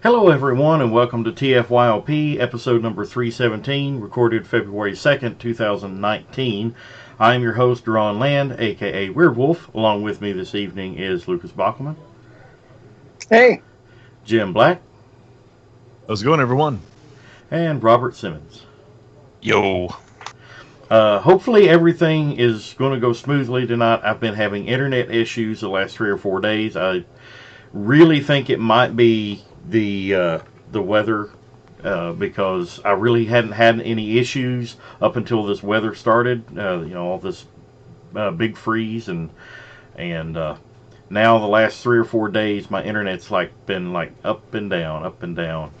Hello, everyone, and welcome to TFYLP, episode number 317, recorded February 2nd, 2019. I am your host, Ron Land, aka Weirdwolf. Along with me this evening is Lucas Bockelman. Hey. Jim Black. How's it going, everyone? And Robert Simmons. Yo. Hopefully everything is going to go smoothly tonight. I've been having internet issues the last 3 or 4 days. I really think it might be the weather, because I really hadn't had any issues up until this weather started. All this big freeze and now the last 3 or 4 days my internet's been up and down.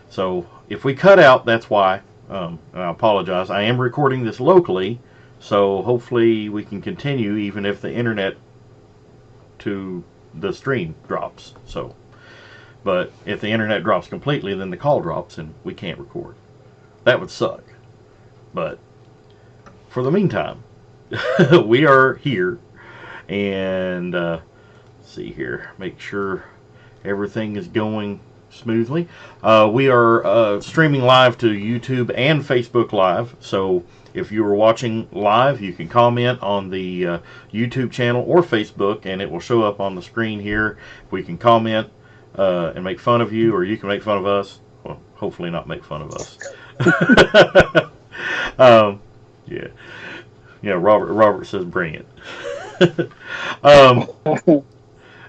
So if we cut out, that's why. And I apologize. I am recording this locally, so hopefully we can continue even if the internet to the stream drops. But if the internet drops completely, then the call drops and we can't record. That would suck. But for the meantime, we are here. And let's see here. Make sure everything is going smoothly. We are streaming live to YouTube and Facebook Live. So if you are watching live, you can comment on the YouTube channel or Facebook, and it will show up on the screen here. We can comment and make fun of you, or you can make fun of us. Well, hopefully not make fun of us. Yeah. Robert says bring it.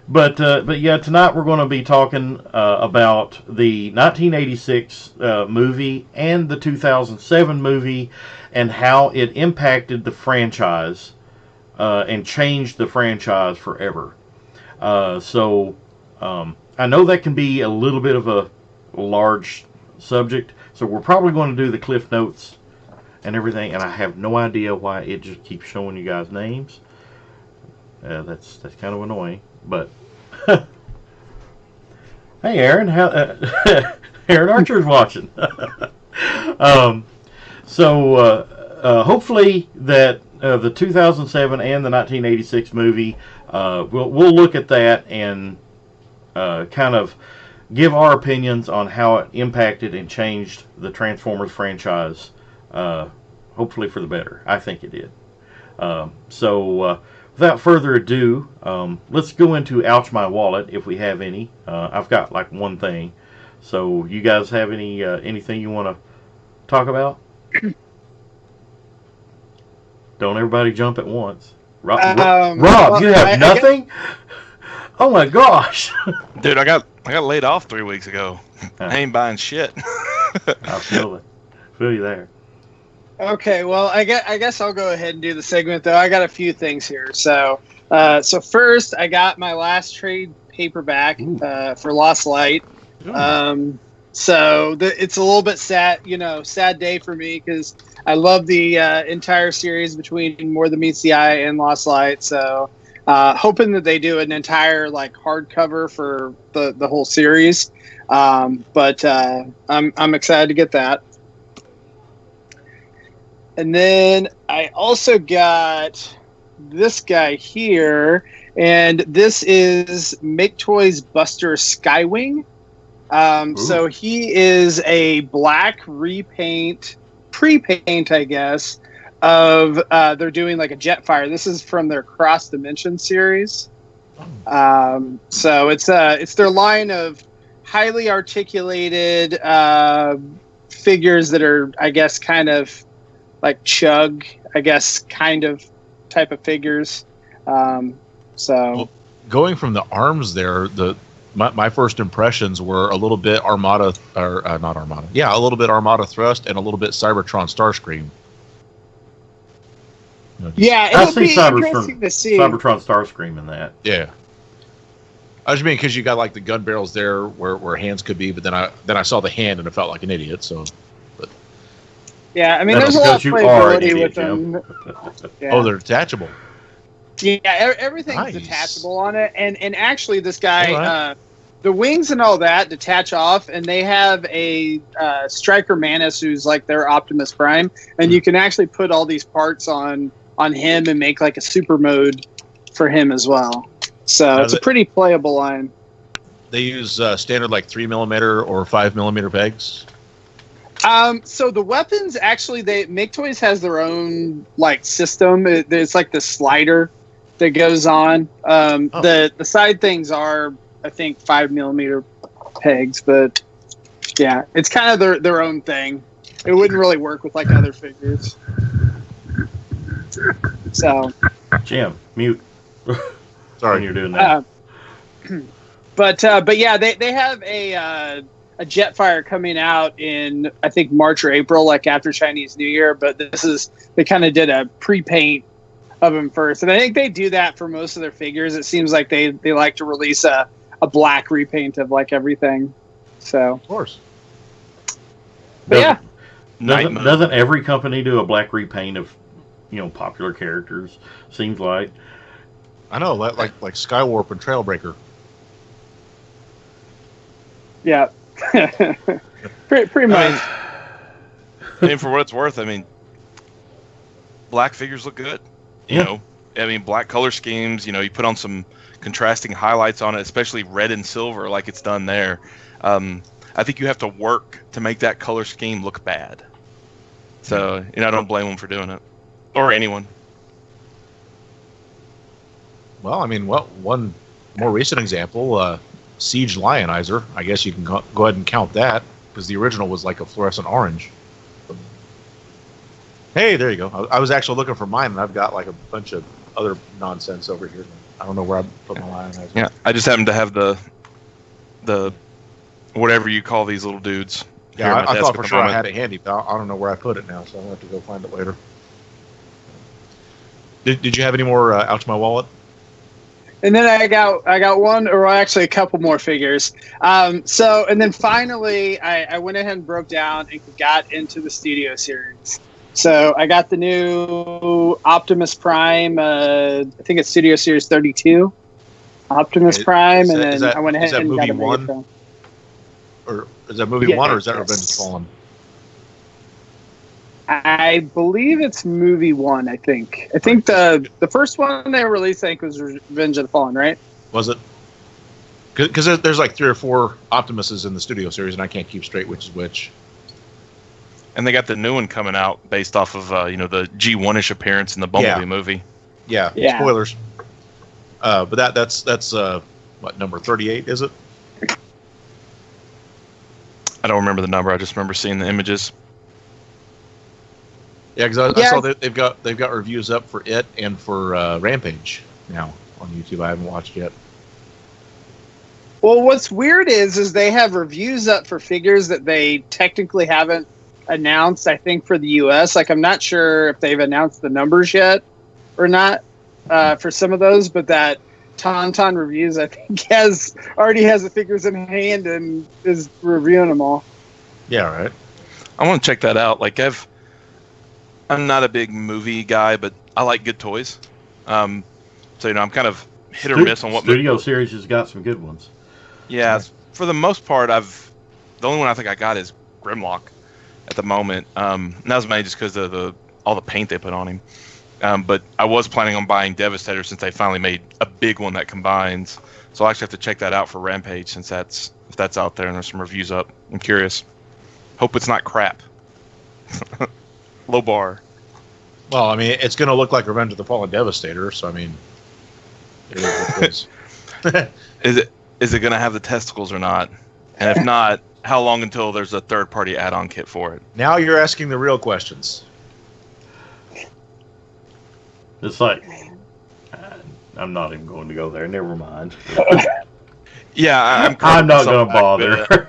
But yeah, tonight we're going to be talking about the 1986 movie and the 2007 movie and how it impacted the franchise and changed the franchise forever. I know that can be a little bit of a large subject, so we're probably going to do the Cliff Notes and everything, and I have no idea why it just keeps showing you guys names. That's kind of annoying, but hey, Aaron, Aaron Archer's watching. Hopefully that the 2007 and the 1986 movie, we'll look at that and kind of give our opinions on how it impacted and changed the Transformers franchise, hopefully for the better. I think it did. Without further ado, let's go into Ouch My Wallet, if we have any. I've got one thing. So you guys have anything you want to talk about? Don't everybody jump at once. Rob, you have nothing? Oh my gosh. Dude, I got laid off 3 weeks ago. I ain't buying shit. I feel it. Feel you there. Okay, well, I guess I'll go ahead and do the segment, though. I got a few things here. So first, I got my last trade paperback for Lost Light. It's a little bit sad, sad day for me because I love the entire series between More Than Meets the Eye and Lost Light. So hoping that they do an entire hardcover for the whole series. But I'm excited to get that. And then I also got this guy here, and this is Make Toys Buster Skywing. So he is a black pre-paint, I guess, of they're doing a Jetfire. This is from their Cross Dimension series. So it's their line of highly articulated figures that are, I guess, kind of like Chug, I guess, kind of type of figures. Well, going from the arms there, my first impressions were a little bit Armada, or not Armada. Yeah, a little bit Armada Thrust and a little bit Cybertron Starscream. Yeah, it'll be interesting to see. Cybertron Starscream in that. Yeah. I just mean because you got the gun barrels there where hands could be, but then I saw the hand and it felt like an idiot. So. Yeah, I mean, there's a lot of playability with them. Yeah. Oh, they're detachable. Yeah, everything's detachable on it, and actually, this guy, the wings and all that detach off, and they have a Striker Manus who's their Optimus Prime, and you can actually put all these parts on him and make a super mode for him as well. So it's a pretty playable line. They use standard like 3mm or 5mm pegs. So the weapons actually, Make Toys has their own like system. There's like the slider that goes on. The side things are, I think, 5mm pegs, but yeah, it's kind of their own thing. It wouldn't really work with like other figures. So, Jim, mute. Sorry, when you're doing that. But yeah, they have a Jetfire coming out in, I think, March or April, like after Chinese New Year. But they kind of did a pre-paint of him first, and I think they do that for most of their figures. It seems like they like to release a black repaint of like everything. So of course. But yeah, doesn't every company do a black repaint of popular characters? Seems like. I know, like Skywarp and Trailbreaker. Yeah. pretty much. I mean, for what it's worth, I mean, black figures look good. You know, I mean, black color schemes. You put on some contrasting highlights on it, especially red and silver, like it's done there. I think you have to work to make that color scheme look bad. So, I don't blame them for doing it, or anyone. Well, I mean, one more recent example, Siege Lionizer. I guess you can go ahead and count that, because the original was like a fluorescent orange. Hey, there you go. I was actually looking for mine, and I've got like a bunch of other nonsense over here. I don't know where I put my Lionizer. Yeah, I just happen to have the whatever you call these little dudes. Yeah, I thought for sure I had it handy, but I don't know where I put it now, so I'll have to go find it later. Did you have any more out to my wallet? And then I got one, or actually a couple more figures. And then finally I went ahead and broke down and got into the Studio Series. So I got the new Optimus Prime. I think it's Studio Series 32. Optimus Prime, and then I went ahead and got a Megatron. Or is that movie 1, or is that Revenge of the Fallen? I believe it's movie 1. I think the first one they released, I think, was Revenge of the Fallen, right? Was it? Because there's like 3 or 4 Optimuses in the Studio Series, and I can't keep straight which is which. And they got the new one coming out based off of the G1-ish appearance in the Bumblebee movie. Yeah. Spoilers. But that's what, number 38 is it? I don't remember the number. I just remember seeing the images. Yeah, because I saw that they've got reviews up for it and for Rampage now on YouTube. I haven't watched yet. Well, what's weird is they have reviews up for figures that they technically haven't announced, I think, for the US. Like, I'm not sure if they've announced the numbers yet or not for some of those, but that Tauntaun Reviews, I think, already has the figures in hand and is reviewing them all. Yeah, right. I want to check that out. Like, I'm not a big movie guy, but I like good toys. So I'm kind of hit or miss on what Studio Series has got some good ones. Yeah, for the most part, the only one I think I got is Grimlock at the moment. And that was mainly just because of all the paint they put on him. But I was planning on buying Devastator since they finally made a big one that combines. So I'll actually have to check that out for Rampage since if that's out there and there's some reviews up. I'm curious. Hope it's not crap. Low bar. Well, I mean, it's going to look like Revenge of the Fallen Devastator, so I mean, it is what it is. Is it going to have the testicles or not? And if not, how long until there's a third-party add-on kit for it? Now you're asking the real questions. It's like, I'm not even going to go there. Never mind. Yeah, I'm not going to bother.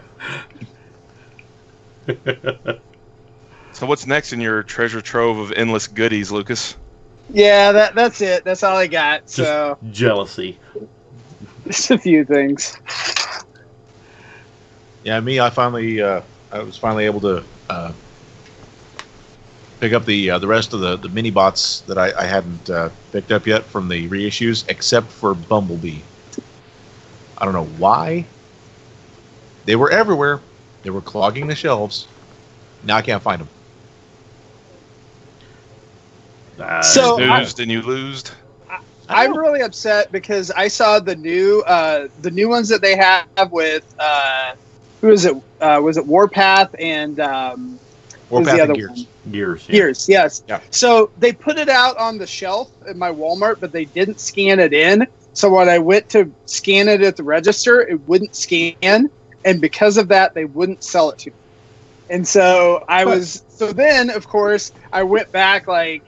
So what's next in your treasure trove of endless goodies, Lucas? Yeah, that's it. That's all I got. Just so jealousy. Just a few things. Yeah, me. I was finally able to pick up the rest of the mini bots that I hadn't picked up yet from the reissues, except for Bumblebee. I don't know why. They were everywhere. They were clogging the shelves. Now I can't find them. So you snoozed and you losed. I'm really upset because I saw the new ones that they have with who is it? Was it Warpath and what was Warpath the and other Gears. one? Gears. Yeah. Gears, yes. Yeah. So they put it out on the shelf at my Walmart, but they didn't scan it in. So when I went to scan it at the register, it wouldn't scan, and because of that, they wouldn't sell it to me. And so then of course I went back a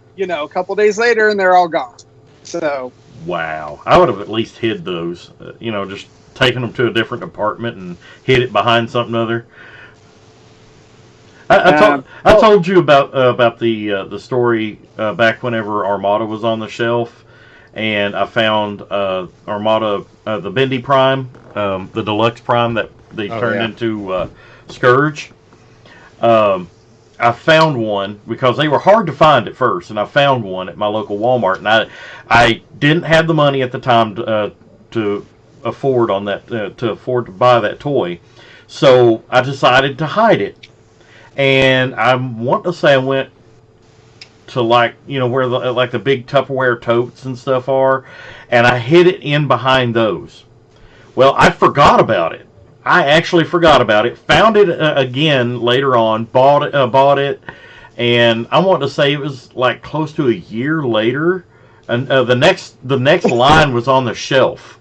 couple days later, and they're all gone. So Wow. I would have at least hid those. Just taken them to a different department and hid it behind something other. I told you about the story back whenever Armada was on the shelf, and I found Armada the Bendy Prime, the Deluxe Prime that they turned into Scourge. I found one because they were hard to find at first, and I found one at my local Walmart, and I didn't have the money at the time to afford to buy that toy, so I decided to hide it. And I want to say I went to where the big Tupperware totes and stuff are, and I hid it in behind those. Well, I forgot about it. I actually forgot about it. Found it again later on. Bought it, and I want to say it was like close to a year later, and the next line was on the shelf.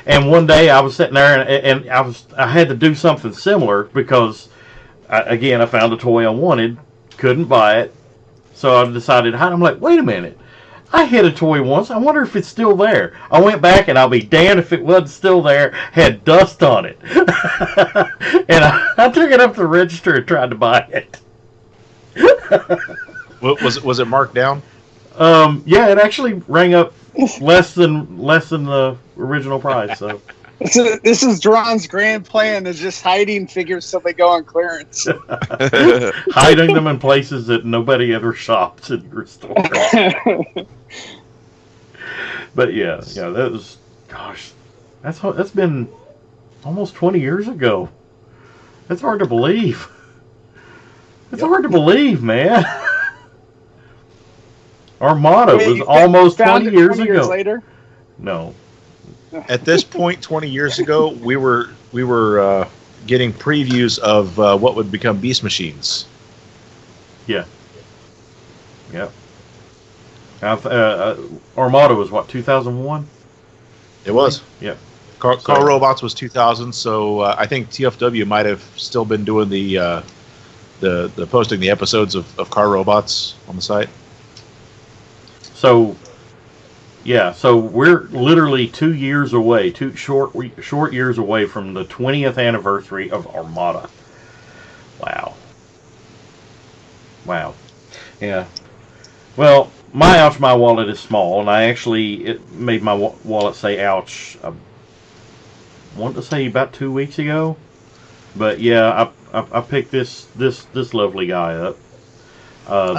And one day I was sitting there, and I had to do something similar because. I found a toy I wanted, couldn't buy it, so I decided to hide. I'm like, wait a minute, I hid a toy once. I wonder if it's still there. I went back, and I'll be damned if it wasn't still there. Had dust on it, and I took it up to the register and tried to buy it. Was it marked down? Yeah, it actually rang up less than the original price. So. This is Duran's grand plan, is just hiding figures so they go on clearance. Hiding them in places that nobody ever shops in your store. But yeah, that was, gosh, that's been almost 20 years ago. That's hard to believe. It's hard to believe, man. Armada was almost 20 years ago. Later? No. At this point, 20 years ago, we were getting previews of what would become Beast Machines. Yeah. Yep. Armada was what, 2001? It was. Yeah. Car Robots was 2000, so I think TFW might have still been doing the posting the episodes of Car Robots on the site. So. Yeah, so we're literally 2 years away, two short years away from the 20th anniversary of Armada. Wow. Yeah. Well, my ouch, my wallet is small, and it made my wallet say ouch. I want to say about 2 weeks ago, but yeah, I picked this lovely guy up.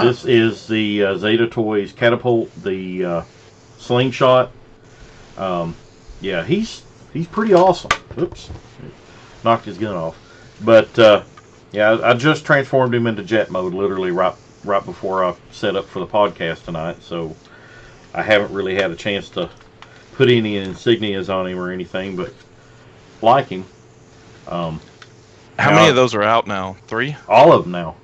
This is the Zeta Toys Catapult, the Slingshot. Yeah, he's pretty awesome. Oops, knocked his gun off. But yeah, I just transformed him into jet mode literally right before I set up for the podcast tonight. So I haven't really had a chance to put any insignias on him or anything, but like him. How many of those are out now? 3? All of them now.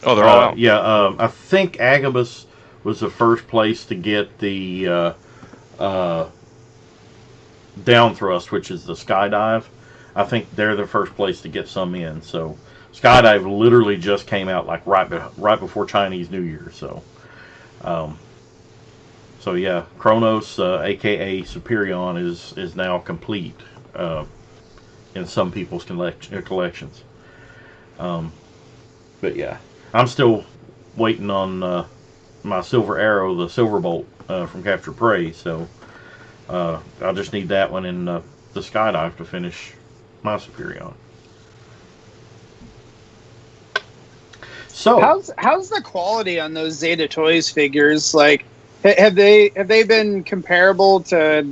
Oh, they're all out. Yeah, I think Agabus was the first place to get the down thrust, which is the skydive. I think they're the first place to get some in. So skydive literally just came out like right before Chinese New Year. So yeah, Kronos, aka Superion, is now complete in some people's collections. But yeah, I'm still waiting on my Silver Arrow, the Silverbolt from Capture Prey. So I just need that one in the skydive to finish my Superion. So how's the quality on those Zeta Toys figures? Like, have they been comparable to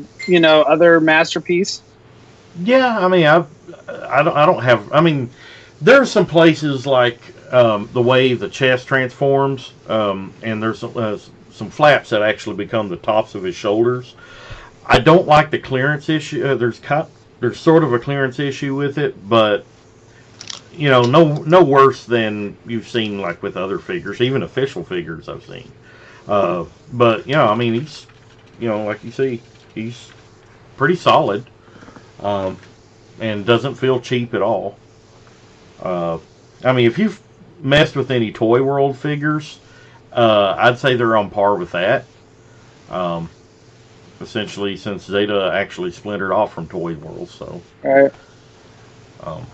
other Masterpiece? Yeah, I mean I don't have. I mean, there's some places like the way the chest transforms, and there's some flaps that actually become the tops of his shoulders. I don't like the clearance issue. There's sort of a clearance issue with it, but no worse than you've seen like with other figures, even official figures I've seen. But I mean, he's like you see, he's pretty solid, and doesn't feel cheap at all. I mean, if you've messed with any Toy World figures, I'd say they're on par with that. Essentially, since Zeta actually splintered off from Toy World, so All right.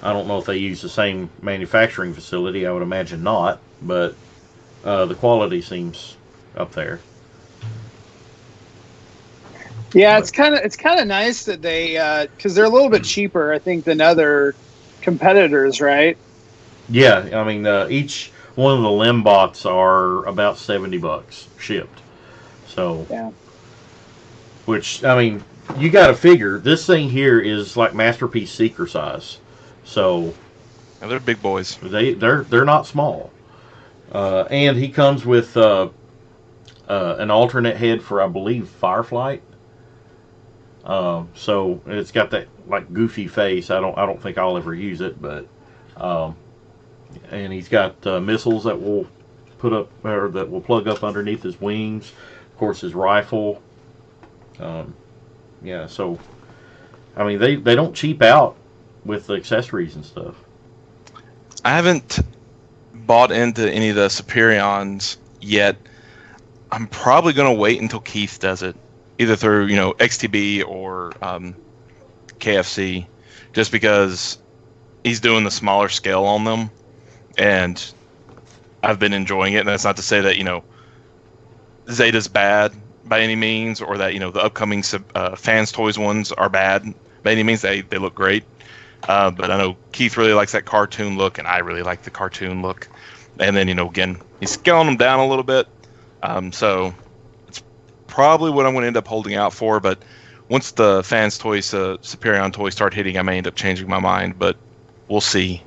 I don't know if they use the same manufacturing facility. I would imagine not, but the quality seems up there. Yeah, it's kind of nice that they because they're a little bit cheaper, I think, than other competitors, right? Yeah, I mean, each one of the limb bots are about $70 shipped. So, Yeah. which I mean, you got to figure this thing here is like Masterpiece Seeker size. So, Yeah, they're big boys. they're not small. And he comes with an alternate head for, I believe, Fireflight. So it's got that like goofy face. I don't think I'll ever use it, but and he's got missiles that will put up or that will plug up underneath his wings. Of course, his rifle. Yeah, so I mean they don't cheap out with the accessories and stuff. I haven't bought into any of the Superions yet. I'm probably going to wait until Keith does it, either through XTB or KFC, just because he's doing the smaller scale on them, and I've been enjoying it. And that's not to say that Zeta's bad by any means, or that the upcoming Fans Toys ones are bad by any means. They look great, but I know Keith really likes that cartoon look, and I really like the cartoon look. And then again, he's scaling them down a little bit, so it's probably what I'm going to end up holding out for. But once the Fans Toys, Superion toys start hitting, I may end up changing my mind, but we'll see.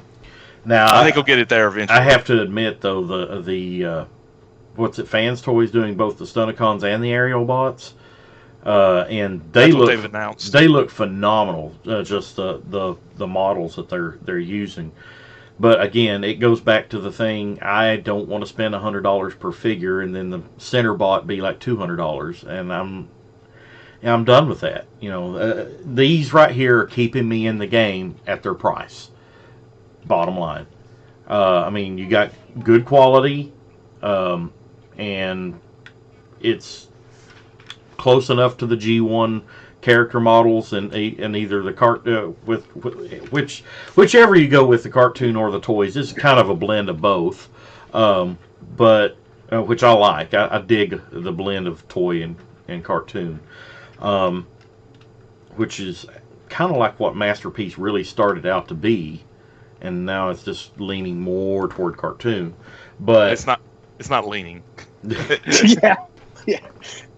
Now I think we'll get it there eventually. I have to admit though, the what's it? Fans Toys doing both the Stunticons and the Aerial bots, and That's what they've announced. They look phenomenal. Just the models that they're using. But again, it goes back to the thing. I don't want to spend $100 per figure, and then the center bot be like $200, and I'm done with that. These right here are keeping me in the game at their price. Bottom line. I mean, you got good quality, and it's close enough to the G1 character models, and either the whichever you go with, the cartoon or the toys. This is kind of a blend of both, but which I like. I dig the blend of toy and cartoon, which is kind of like what Masterpiece really started out to be, and now it's just leaning more toward cartoon. But it's not leaning. Yeah.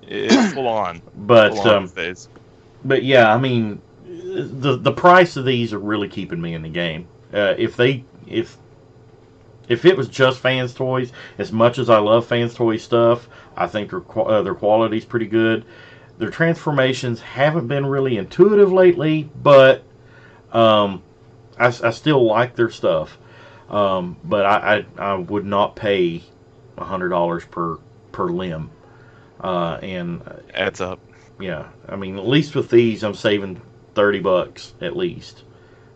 It's full on. But full on phase. But yeah, I mean, the price of these are really keeping me in the game. If it was just Fans Toys, as much as I love Fans Toys stuff, I think their quality's pretty good. Their transformations haven't been really intuitive lately, but I still like their stuff. But I would not pay $100 per limb. And adds up. Yeah, I mean, at least with these, I'm saving $30 at least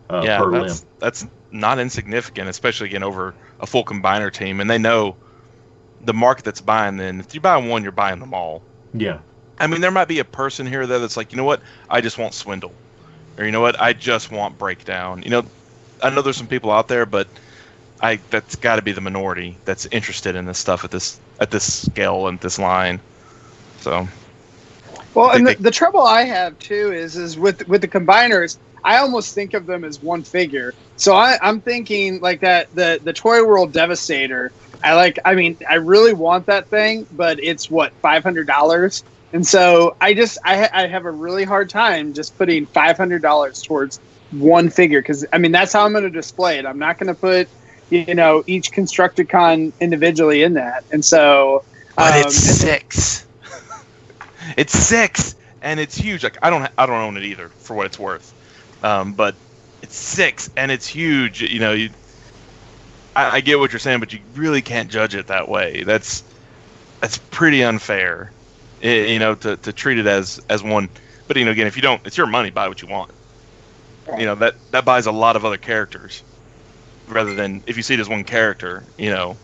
per limb. That's not insignificant, especially again over a full combiner team, and they know the market that's buying. Then, if you buy one, you're buying them all. Yeah, I mean, there might be a person here or there that's like, you know what, I just want Swindle, or you know what, I just want Breakdown. I know there's some people out there, but that's got to be the minority that's interested in this stuff at this scale and this line. So. Well, and the trouble I have too is with the combiners, I almost think of them as one figure. So I'm thinking like that the Toy World Devastator. I really want that thing, but it's what, $500, and so I have a really hard time just putting $500 towards one figure, because I mean that's how I'm going to display it. I'm not going to put each Constructicon individually in that, and so But it's 6. It's 6, and it's huge. Like I don't own it either, for what it's worth. But it's 6, and it's huge. You know, I get what you're saying, but you really can't judge it that way. That's pretty unfair. You know, to treat it as one. But you know, again, if you don't, it's your money. Buy what you want. You know, that buys a lot of other characters, rather than if you see it as one character. You know,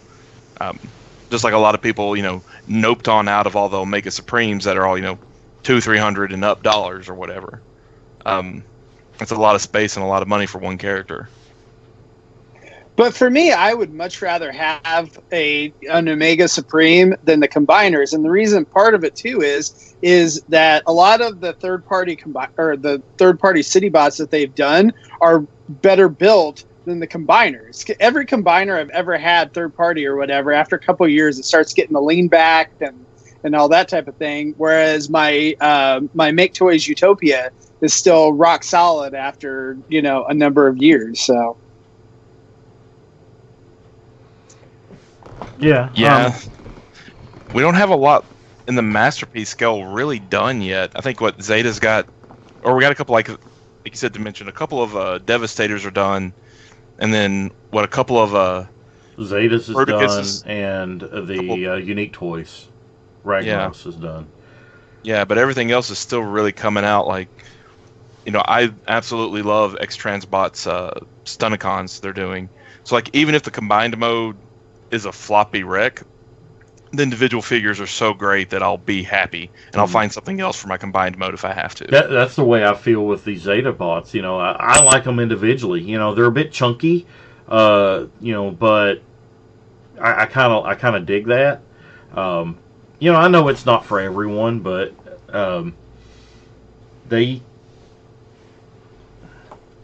just like a lot of people, you know, noped on out of all the Omega Supremes that are all, you know, $200-300 and up dollars or whatever. It's a lot of space and a lot of money for one character. But for me, I would much rather have an Omega Supreme than the combiners, and the reason part of it too is that a lot of the third party city bots that they've done are better built than the combiners. Every combiner I've ever had, third party or whatever, after a couple of years, it starts getting the lean back and all that type of thing. Whereas my Make Toys Utopia is still rock solid after, you know, a number of years. So. Yeah. We don't have a lot in the masterpiece scale really done yet. I think what Zeta's got, or we got a couple, like you said, to mention, a couple of Devastators are done, and then what, a couple of Zetas is Bruticus done, and the Unique Toys Ragnaros is done. Yeah, but everything else is still really coming out. Like, you know, I absolutely love X-Transbot's Stunicons they're doing. So, like, even if the combined mode is a floppy wreck, the individual figures are so great that I'll be happy, and I'll find something else for my combined mode if I have to. That's the way I feel with these Zeta bots. You know, I like them individually. You know, they're a bit chunky, you know, but I kind of dig that. You know, I know it's not for everyone, but they're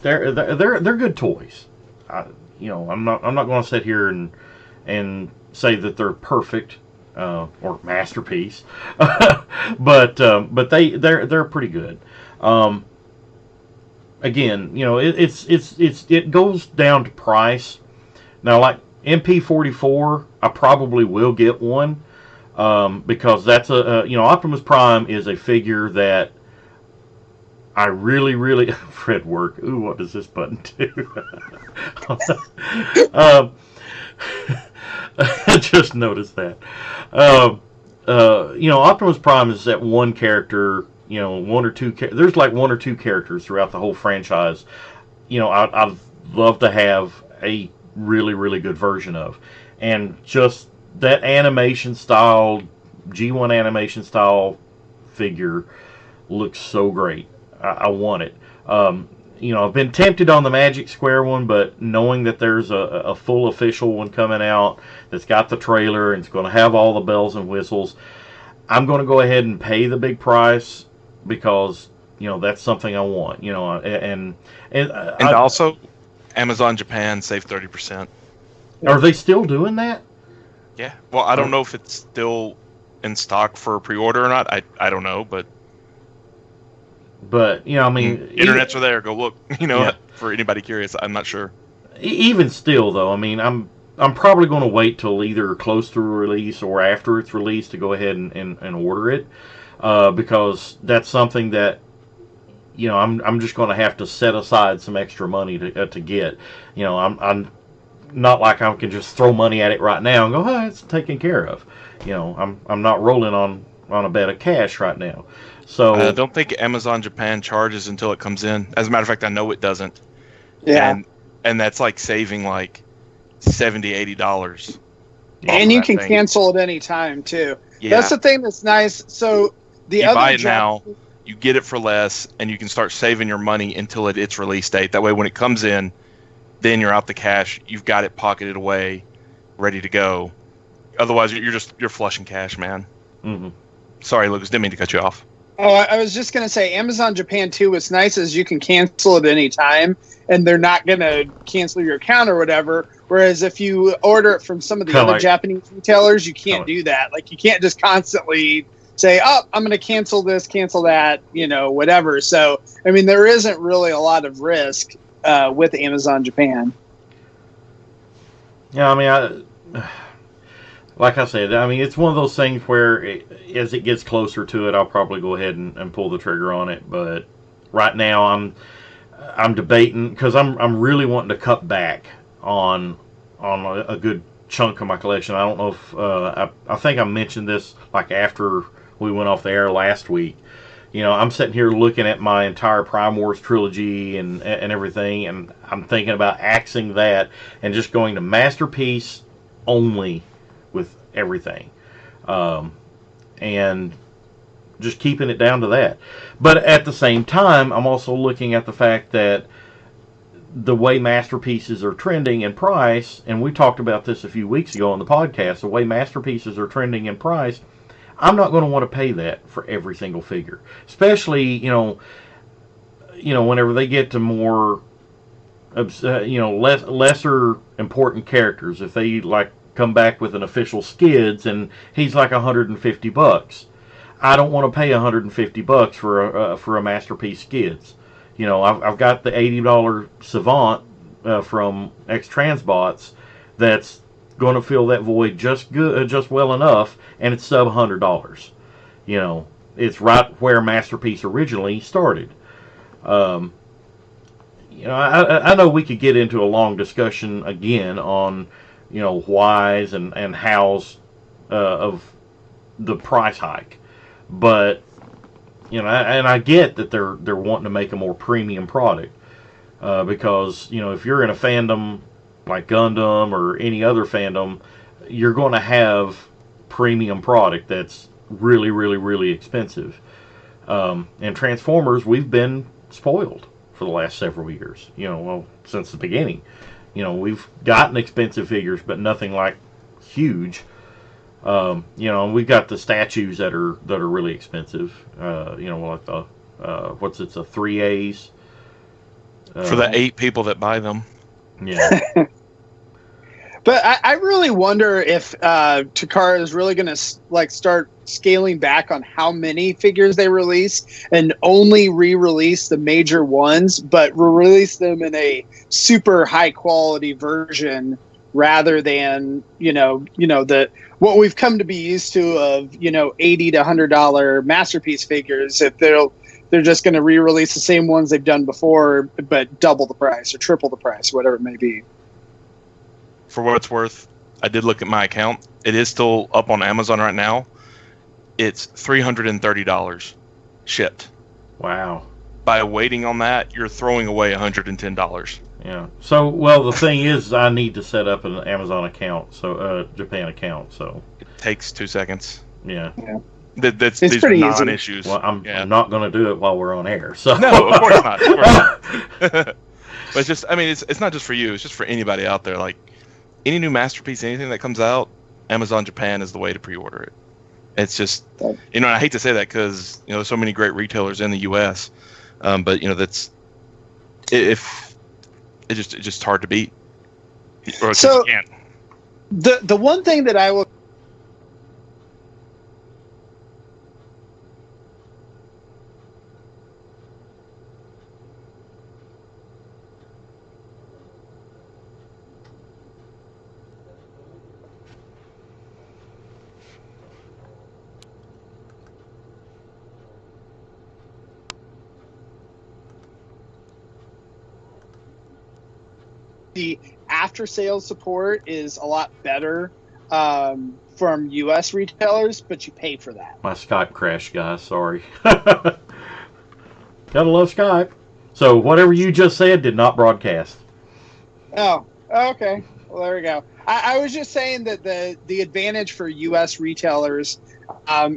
good toys. You know, I'm not going to sit here and say that they're perfect or masterpiece, but they're pretty good. Again, you know, it goes down to price. Now, like MP44, I probably will get one because that's you know, Optimus Prime is a figure that I really Fred work. Ooh, what does this button do? I just noticed that. You know, Optimus Prime is that one character. You know, one or two. There's like one or two characters throughout the whole franchise. You know, I'd love to have a really good version of, and just that animation style, G1 animation style figure looks so great. I want it. You know, I've been tempted on the Magic Square one, but knowing that there's a full official one coming out that's got the trailer and it's going to have all the bells and whistles, I'm going to go ahead and pay the big price because, you know, that's something I want. You know, and also, Amazon Japan saved 30%. Are they still doing that? Yeah. Well, I don't know if it's still in stock for pre-order or not. I don't know, but you know, I mean, internets are there. Go look. You know, for anybody curious, I'm not sure. Even still, though, I mean, I'm probably going to wait till either close to release or after it's released to go ahead and order it, because that's something that, you know, I'm just going to have to set aside some extra money to get. You know, I'm not like I can just throw money at it right now and go, oh, it's taken care of. You know, I'm not rolling on a bed of cash right now. So I don't think Amazon Japan charges until it comes in. As a matter of fact, I know it doesn't. Yeah. And that's like saving like $70-80. And you can cancel at any time too. Yeah. That's the thing that's nice. So you buy it now, you get it for less, and you can start saving your money until its release date. That way, when it comes in, then you're out the cash. You've got it pocketed away, ready to go. Otherwise, you're flushing cash, man. Mm-hmm. Sorry, Lucas, didn't mean to cut you off. Oh, I was just going to say, Amazon Japan too, what's nice is you can cancel at any time, and they're not going to cancel your account or whatever. Whereas if you order it from some of the other Japanese retailers, you can't do that. Like, you can't just constantly say, oh, I'm going to cancel this, cancel that, you know, whatever. So, I mean, there isn't really a lot of risk with Amazon Japan. Yeah, I mean, like I said, I mean, it's one of those things where as it gets closer to it, I'll probably go ahead and pull the trigger on it. But right now, I'm debating because I'm really wanting to cut back on a good chunk of my collection. I don't know if I think I mentioned this like after we went off the air last week. You know, I'm sitting here looking at my entire Prime Wars trilogy and everything, and I'm thinking about axing that and just going to masterpiece only with everything, um, and just keeping it down to that. But at the same time, I'm also looking at the fact that the way masterpieces are trending in price, and we talked about this a few weeks ago on the podcast, the way masterpieces are trending in price, I'm not going to want to pay that for every single figure, especially whenever they get to more lesser important characters. If they like come back with an official Skids and he's like $150, I don't want to pay $150 for a masterpiece Skids. You know, I've got the $80 Savant from X Transbots that's going to fill that void just well enough, and it's sub $100. You know, it's right where Masterpiece originally started. Um, I know we could get into a long discussion again on whys and hows of the price hike, but and I get that they're wanting to make a more premium product because if you're in a fandom like Gundam or any other fandom, you're going to have premium product that's really, really, really expensive. And Transformers, we've been spoiled for the last several years. Since the beginning. We've gotten expensive figures, but nothing like huge. And we've got the statues that are really expensive. Like the it's a 3As For the 8 people that buy them. Yeah. But I really wonder if Takara is really going to start scaling back on how many figures they release and only re-release the major ones, but release them in a super high quality version rather than what we've come to be used to of $80 to $100 masterpiece figures. If they're just going to re-release the same ones they've done before, but double the price or triple the price, whatever it may be. For what it's worth, I did look at my account. It is still up on Amazon right now. It's $330 shipped. Wow. By waiting on that, you're throwing away $110. Yeah. So, well, the thing is, I need to set up an Amazon account, Japan account. So it takes 2 seconds. Yeah. These pretty are easy. non-issues. Well, I'm not going to do it while we're on air. So no, of course not. Of course not. But it's just, I mean, it's not just for you. It's just for anybody out there. Like any new masterpiece, anything that comes out, Amazon Japan is the way to pre-order it. It's just, and I hate to say that because there's so many great retailers in the U.S. But that's it's just hard to beat. Or So you can't. the one thing that I will the after sales support is a lot better from U.S. retailers, but you pay for that. My Skype crashed, guys. Sorry. Gotta love Skype. So whatever you just said did not broadcast. Oh, okay. Well, there we go. I was just saying that the advantage for U.S. retailers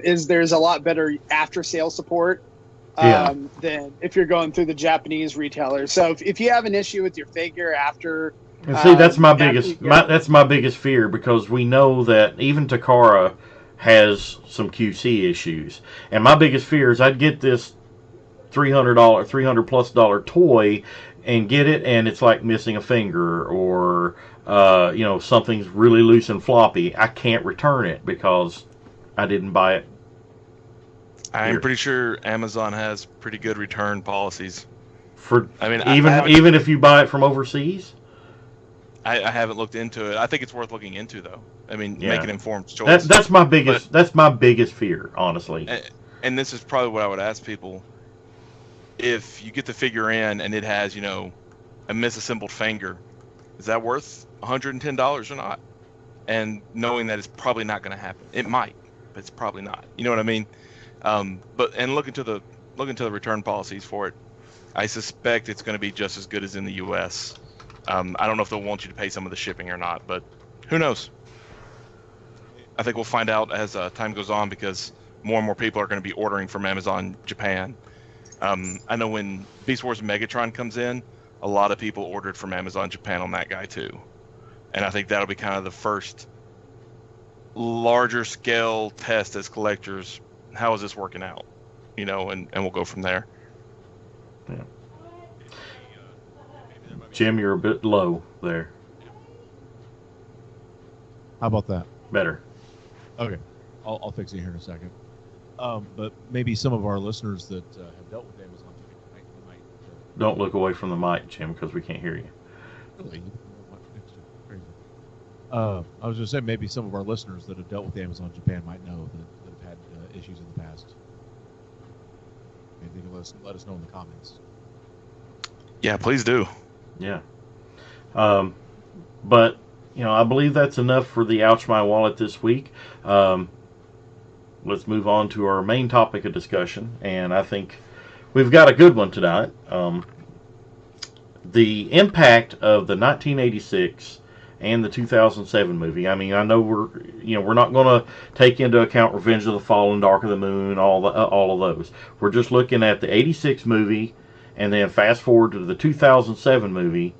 is there's a lot better after sale support than if you're going through the Japanese retailers. So if you have an issue with your figure after, and see, that's my biggest fear, because we know that even Takara has some QC issues, and my biggest fear is I'd get this $300+ toy and get it, and it's like missing a finger, or something's really loose and floppy. I can't return it because I didn't buy it. I'm pretty sure Amazon has pretty good return policies. Even if you buy it from overseas. I haven't looked into it. I think it's worth looking into, though. I mean, Yeah. make an informed choice. That's my biggest. That's my biggest fear, honestly. And this is probably what I would ask people: if you get the figure in and it has, you know, a misassembled finger, is that worth $110 or not? And knowing that it's probably not going to happen. It might, but it's probably not. You know what I mean? But look into the return policies for it. I suspect it's going to be just as good as in the U.S. I don't know if they'll want you to pay some of the shipping or not, but who knows? I think we'll find out as time goes on, because more and more people are going to be ordering from Amazon Japan. I know when Beast Wars Megatron comes in, a lot of people ordered from Amazon Japan on that guy too. And I think that'll be kind of the first larger scale test as collectors. How is this working out? You know, and we'll go from there. Yeah. Jim, you're a bit low there. How about that? Better. Okay, I'll fix it here in a second. But maybe some of our listeners that have dealt with Amazon might Don't look away from the mic, Jim, because we can't hear you. really. Crazy. I was just saying, maybe some of our listeners that have dealt with Amazon Japan might know that have had issues in the past. Maybe they can let us know in the comments. Yeah, please do. Yeah. But, you know, I believe that's enough for the Ouch My Wallet this week. Let's move on to our main topic of discussion, and I think we've got a good one tonight. The impact of the 1986 and the 2007 movie. I mean, I know we're not going to take into account Revenge of the Fallen, Dark of the Moon, all of those. We're just looking at the 86 movie, and then fast forward to the 2007 movie,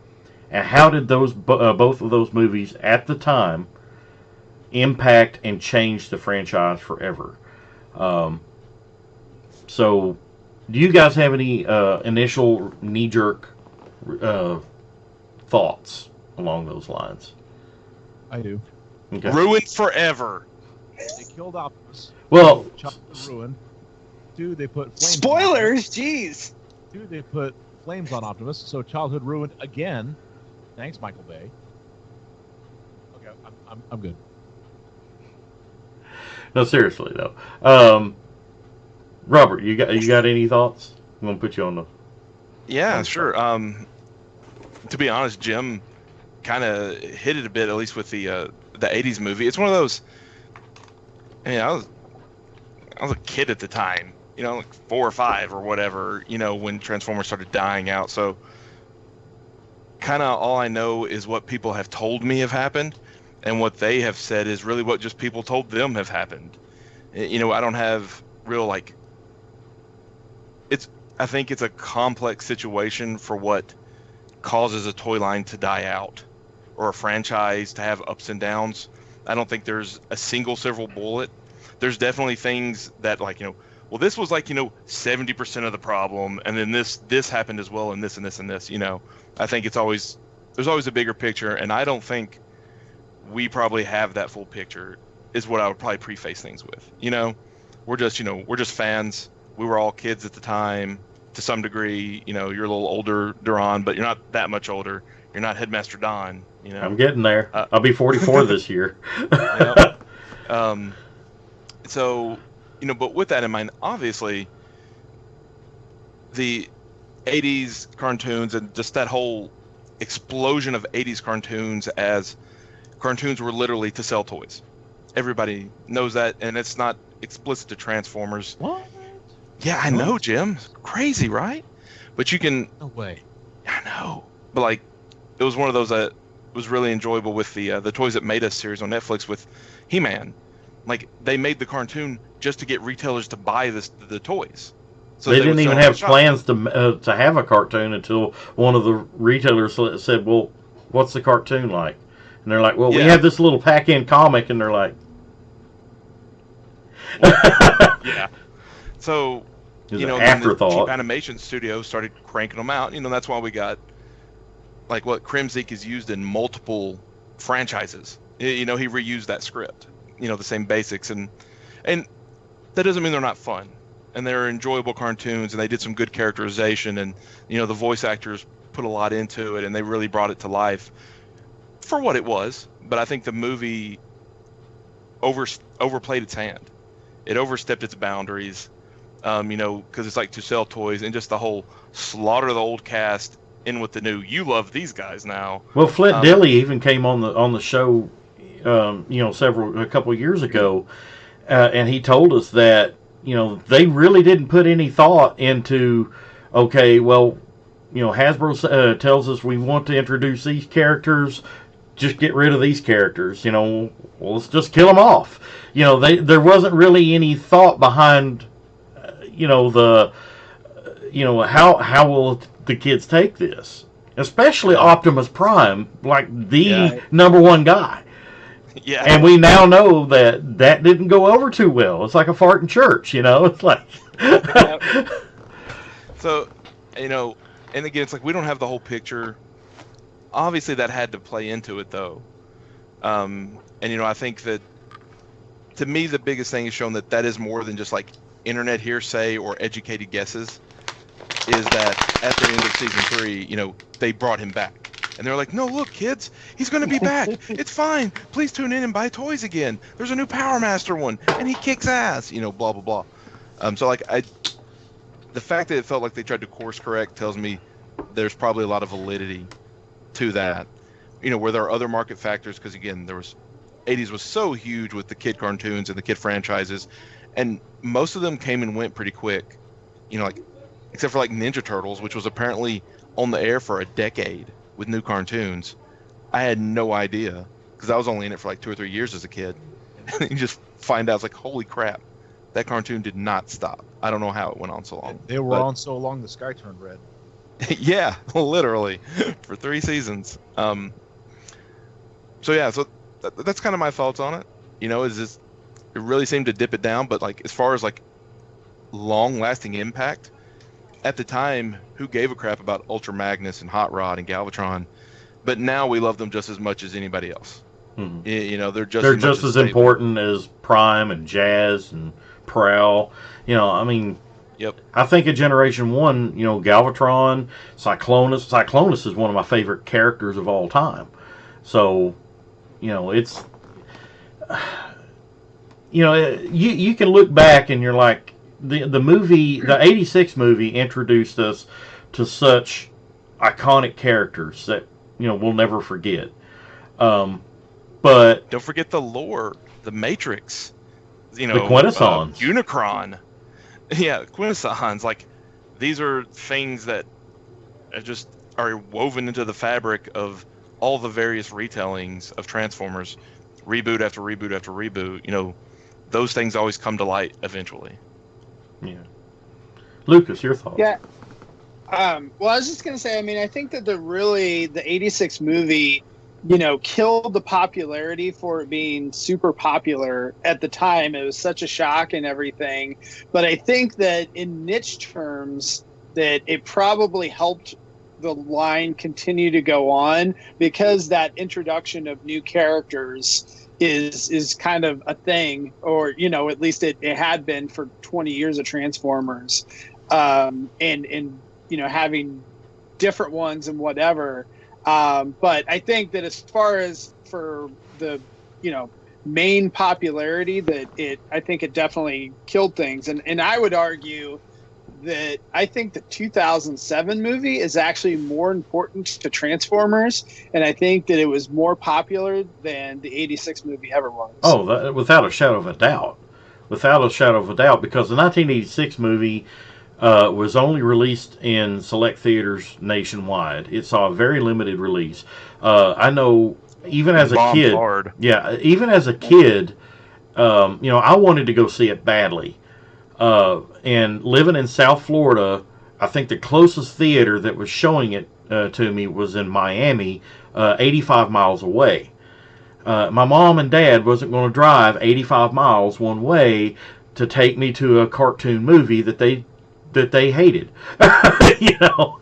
and how did those both of those movies at the time impact and change the franchise forever? So, do you guys have any initial knee-jerk thoughts along those lines? I do. Okay. Ruined forever. They killed Optimus. Well, Childhood ruin. Two, they put flames. Spoilers, jeez. Two, they put flames on Optimus, so childhood ruined again. Thanks, Michael Bay. Okay, I'm good. no, seriously though. Robert, you got any thoughts? I'm gonna put you on the. Yeah, sure. To be honest, Jim kind of hit it a bit, at least with the 80s movie. It's one of those. I mean, I was a kid at the time, you know, like 4 or 5 or whatever, you know, when Transformers started dying out. So kind of all I know is what people have told me have happened, and what they have said is really what just people told them have happened. You know, I don't have real like. I think it's a complex situation for what causes a toy line to die out, or a franchise to have ups and downs. I don't think there's a single silver bullet. There's definitely things that, like, you know, well, this was like, you know, 70% of the problem, and then this happened as well, and this and this and this. You know, I think there's always a bigger picture, and I don't think we probably have that full picture. Is what I would probably preface things with. You know, we're just fans. We were all kids at the time, to some degree. You know, you're a little older, Duran, but you're not that much older. You're not Headmaster Don. You know, I'm getting there. I'll be 44 this year. Yep. So, you know, but with that in mind, obviously, the 80s cartoons and just that whole explosion of 80s cartoons, as cartoons were literally to sell toys. Everybody knows that, and it's not explicit to Transformers. What? Yeah, I know, Jim. Crazy, right? But you can. No way. I know. But like, it was one of those that was really enjoyable with the Toys That Made Us series on Netflix with He-Man. Like, they made the cartoon just to get retailers to buy the toys. So they didn't would even sell have them plans to have a cartoon until one of the retailers said, "Well, what's the cartoon like?" And they're like, "Well, we Yeah. have this little pack-in comic," and they're like, Yeah. So, It's you know, an then the afterthought. cheap animation studios started cranking them out. You know, that's why we got, like, what Crimzik is used in multiple franchises. You know, he reused that script. You know, the same basics, and that doesn't mean they're not fun. And they're enjoyable cartoons, and they did some good characterization, and, you know, the voice actors put a lot into it, and they really brought it to life. for what it was, but I think the movie overplayed its hand. It overstepped its boundaries, because it's like to sell toys and just the whole slaughter the old cast in with the new. You love these guys now. Well, Flint Dille even came on the show, a couple of years ago, and he told us that they really didn't put any thought into, okay, well, Hasbro tells us we want to introduce these characters, just get rid of these characters. Well, let's just kill them off. There wasn't really any thought behind, how will the kids take this, especially Optimus Prime, like the number one guy. Yeah. And we now know that didn't go over too well. It's like a fart in church, It's like. So, and again, it's like we don't have the whole picture. Obviously, that had to play into it, though. And I think that, to me, the biggest thing is shown that is more than just like internet hearsay or educated guesses. Is that at the end of season 3, they brought him back. And they're like, no, look, kids, he's going to be back. It's fine. Please tune in and buy toys again. There's a new Power Master one, and he kicks ass, blah, blah, blah. So, like, the fact that it felt like they tried to course correct tells me there's probably a lot of validity to that. Where there are other market factors, because, again, 80s was so huge with the kid cartoons and the kid franchises, and most of them came and went pretty quick. Except for, like, Ninja Turtles, which was apparently on the air for a decade with new cartoons. I had no idea, because I was only in it for like 2 or 3 years as a kid. And you just find out, it's like, holy crap, that cartoon did not stop. I don't know how it went on so long. They were on so long the sky turned red. Yeah, literally, for 3 seasons. So that's kind of my thoughts on it. It really seemed to dip it down, but like as far as like long-lasting impact, at the time, who gave a crap about Ultra Magnus and Hot Rod and Galvatron? But now we love them just as much as anybody else. Mm-hmm. They're just as important as Prime and Jazz and Prowl. Yep. I think in Generation 1, Galvatron, Cyclonus. Cyclonus is one of my favorite characters of all time. So, it's... you can look back and you're like, the movie, the 86 movie introduced us to such iconic characters that, we'll never forget. But... Don't forget the lore, the Matrix, the Quintessons. Unicron. Yeah, Quintessons. Like, these are things that just are woven into the fabric of all the various retellings of Transformers, reboot after reboot after reboot. Those things always come to light eventually. Yeah. Lucas, your thoughts? Yeah. Well, I was just going to say, I think that the 86 movie, killed the popularity for it being super popular at the time. It was such a shock and everything. But I think that in niche terms, that it probably helped the line continue to go on, because that introduction of new characters is kind of a thing, or at least it had been for 20 years of Transformers, and having different ones and whatever. But I think that as far as for the main popularity, that I think it definitely killed things, and I would argue that I think the 2007 movie is actually more important to Transformers, and I think that it was more popular than the 86 movie ever was. Oh, without a shadow of a doubt. Without a shadow of a doubt, because the 1986 movie was only released in select theaters nationwide. It saw a very limited release. I know, even as a kid... Hard. Yeah, even as a kid, I wanted to go see it badly. And living in South Florida, I think the closest theater that was showing it to me was in Miami, 85 miles away. My mom and dad wasn't going to drive 85 miles one way to take me to a cartoon movie that they hated. My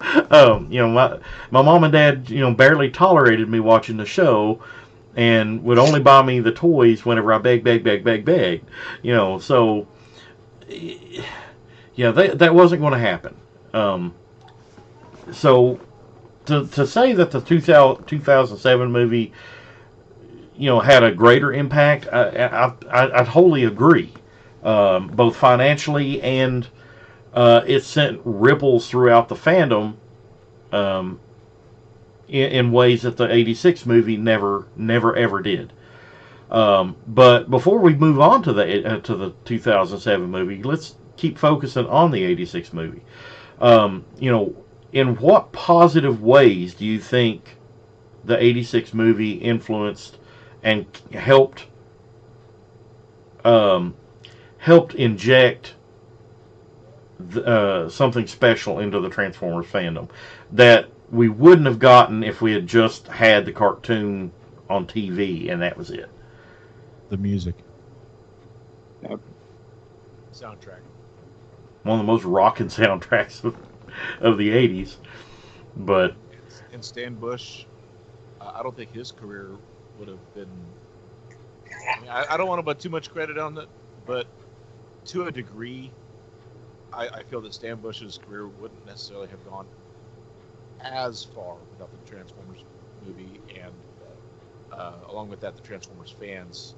mom and dad, barely tolerated me watching the show, and would only buy me the toys whenever I begged. So. Yeah, that wasn't going to happen. So to say that the 2007 movie, had a greater impact, I'd wholly agree. Both financially and it sent ripples throughout the fandom, um, in ways that the '86 movie never ever did. But before we move on to the 2007 movie, let's keep focusing on the '86 movie. In what positive ways do you think the '86 movie influenced and um, helped inject something special into the Transformers fandom that we wouldn't have gotten if we had just had the cartoon on TV and that was it? The music. Yep. Soundtrack. One of the most rocking soundtracks of the '80s. But And Stan Bush, I don't think his career would have been. I mean, I don't want to put too much credit on it, but to a degree, I feel that Stan Bush's career wouldn't necessarily have gone as far without the Transformers movie, and along with that, the Transformers fans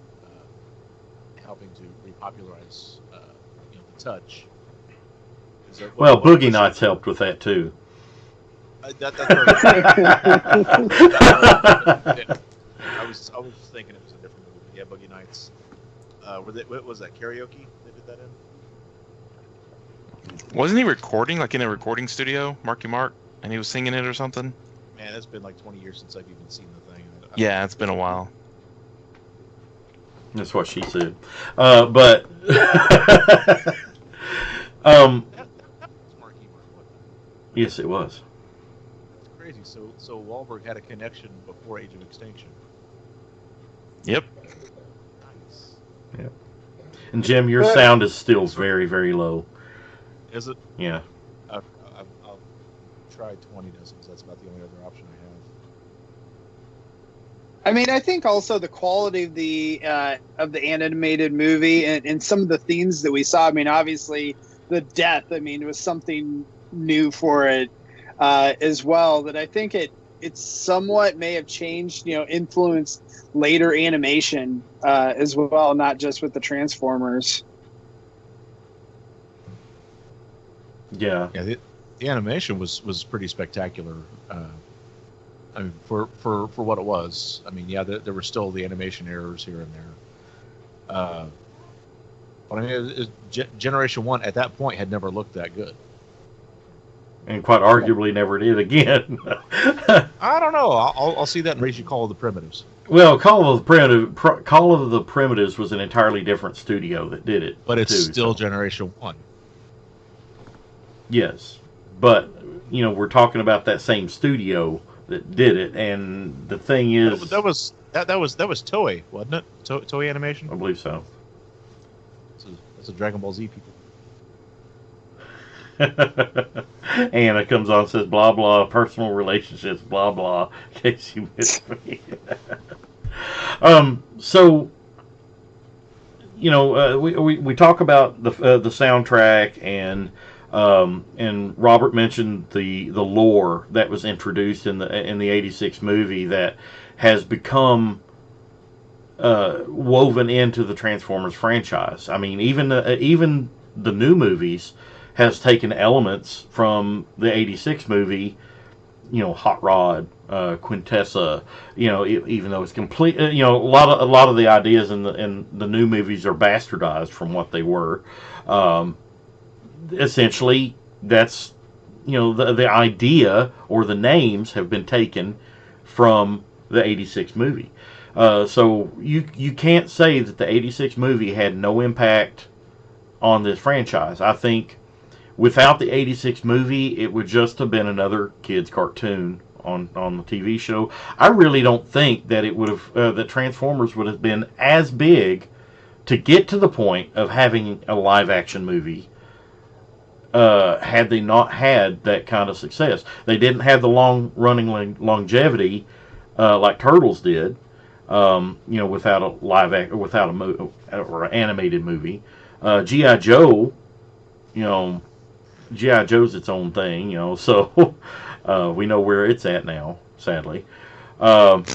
helping to repopularize, the touch. well, Boogie Nights helped with that too. That's what I was thinking it was a different movie. Yeah, Boogie Nights. What was that, karaoke they did that in? Wasn't he recording, like in a recording studio, Marky Mark, and he was singing it or something? Man, it's been like 20 years since I've even seen the thing. Yeah, it's been a while. That's what she said. But That was Marky Mark, wasn't it? yes, it was. It's crazy. So Wahlberg had a connection before Age of Extinction. Yep. Nice. And Jim, your sound is still very, very low. Is it? Yeah. I'll try 20 decibels. That's about the only other option I have. I mean, I think also the quality of the animated movie and some of the themes that we saw. I mean, obviously the death. I mean, it was something new for it as well. That I think it somewhat may have changed, influenced later animation as well, not just with the Transformers. Yeah. Yeah, the animation was pretty spectacular. I mean, for what it was. I mean, yeah, there were still the animation errors here and there. But I mean, Generation 1 at that point had never looked that good. And quite arguably never did again. I don't know. I'll see that in Raging Call of the Primitives. Well, Call of the Primitives was an entirely different studio that did it. But it's too, still so. Generation 1. Yes, but we're talking about that same studio that did it, and the thing is, That was Toei, wasn't it? Toei Animation. I believe so. That's a Dragon Ball Z people. Anna comes on and says, blah, blah, personal relationships, blah, blah, in case you missed me. So, we talk about the soundtrack, and Robert mentioned the lore that was introduced in the '86 movie that has become woven into the Transformers franchise. I mean, even the new movies has taken elements from the '86 movie. Hot Rod, Quintessa. Even though it's complete. A lot of the ideas in the new movies are bastardized from what they were. Essentially, that's the idea or the names have been taken from the '86 movie. So you can't say that the '86 movie had no impact on this franchise. I think without the '86 movie, it would just have been another kids' cartoon on the TV show. I really don't think that it would have that Transformers would have been as big to get to the point of having a live action movie. Had they not had that kind of success, they didn't have the long running longevity like Turtles did. Without a without or animated movie. G.I. Joe, G.I. Joe's its own thing, so we know where it's at now, sadly. Um,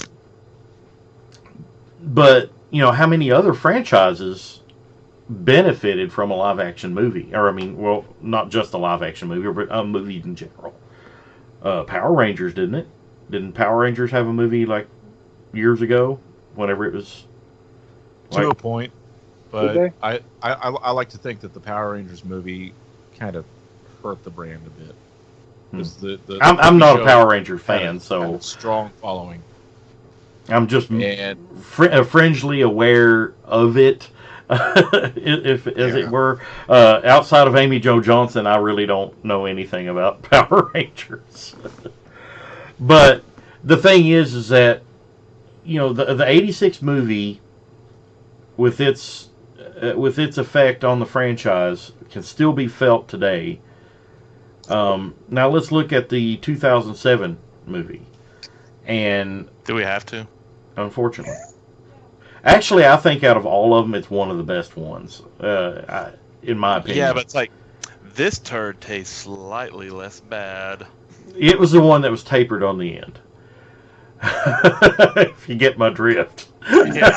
but, how many other franchises benefited from a live action movie? Or, I mean, well, not just a live action movie, but movies in general. Power Rangers, didn't it? Didn't Power Rangers have a movie like years ago? Whenever it was. To a point. Did But they? I like to think that the Power Rangers movie kind of hurt the brand a bit. 'Cause I'm TV not a show Power Ranger had fan, had so a strong following. I'm just And fringely aware of it, if as it Yeah. were. Outside of Amy Jo Johnson, I really don't know anything about Power Rangers. But the thing is that the '86 movie with its effect on the franchise can still be felt today. Now let's look at the 2007 movie, and Do we have to? unfortunately, actually, I think out of all of them, it's one of the best ones, in my opinion. Yeah, but it's like this turd tastes slightly less bad. It was the one that was tapered on the end. If you get my drift. Yeah.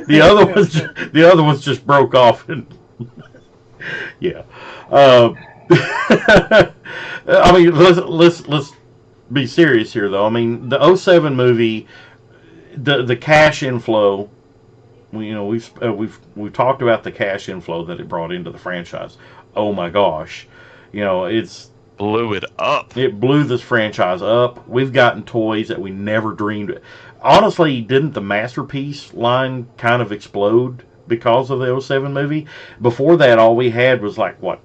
The other ones just broke off, and yeah. I mean, let's be serious here, though. I mean, the '07 movie, the cash inflow. We've talked about the cash inflow that it brought into the franchise. Oh my gosh, Blew it up. it blew this franchise up. We've gotten toys that we never dreamed. Honestly, didn't the Masterpiece line kind of explode because of the '07 movie? Before that, all we had was like what?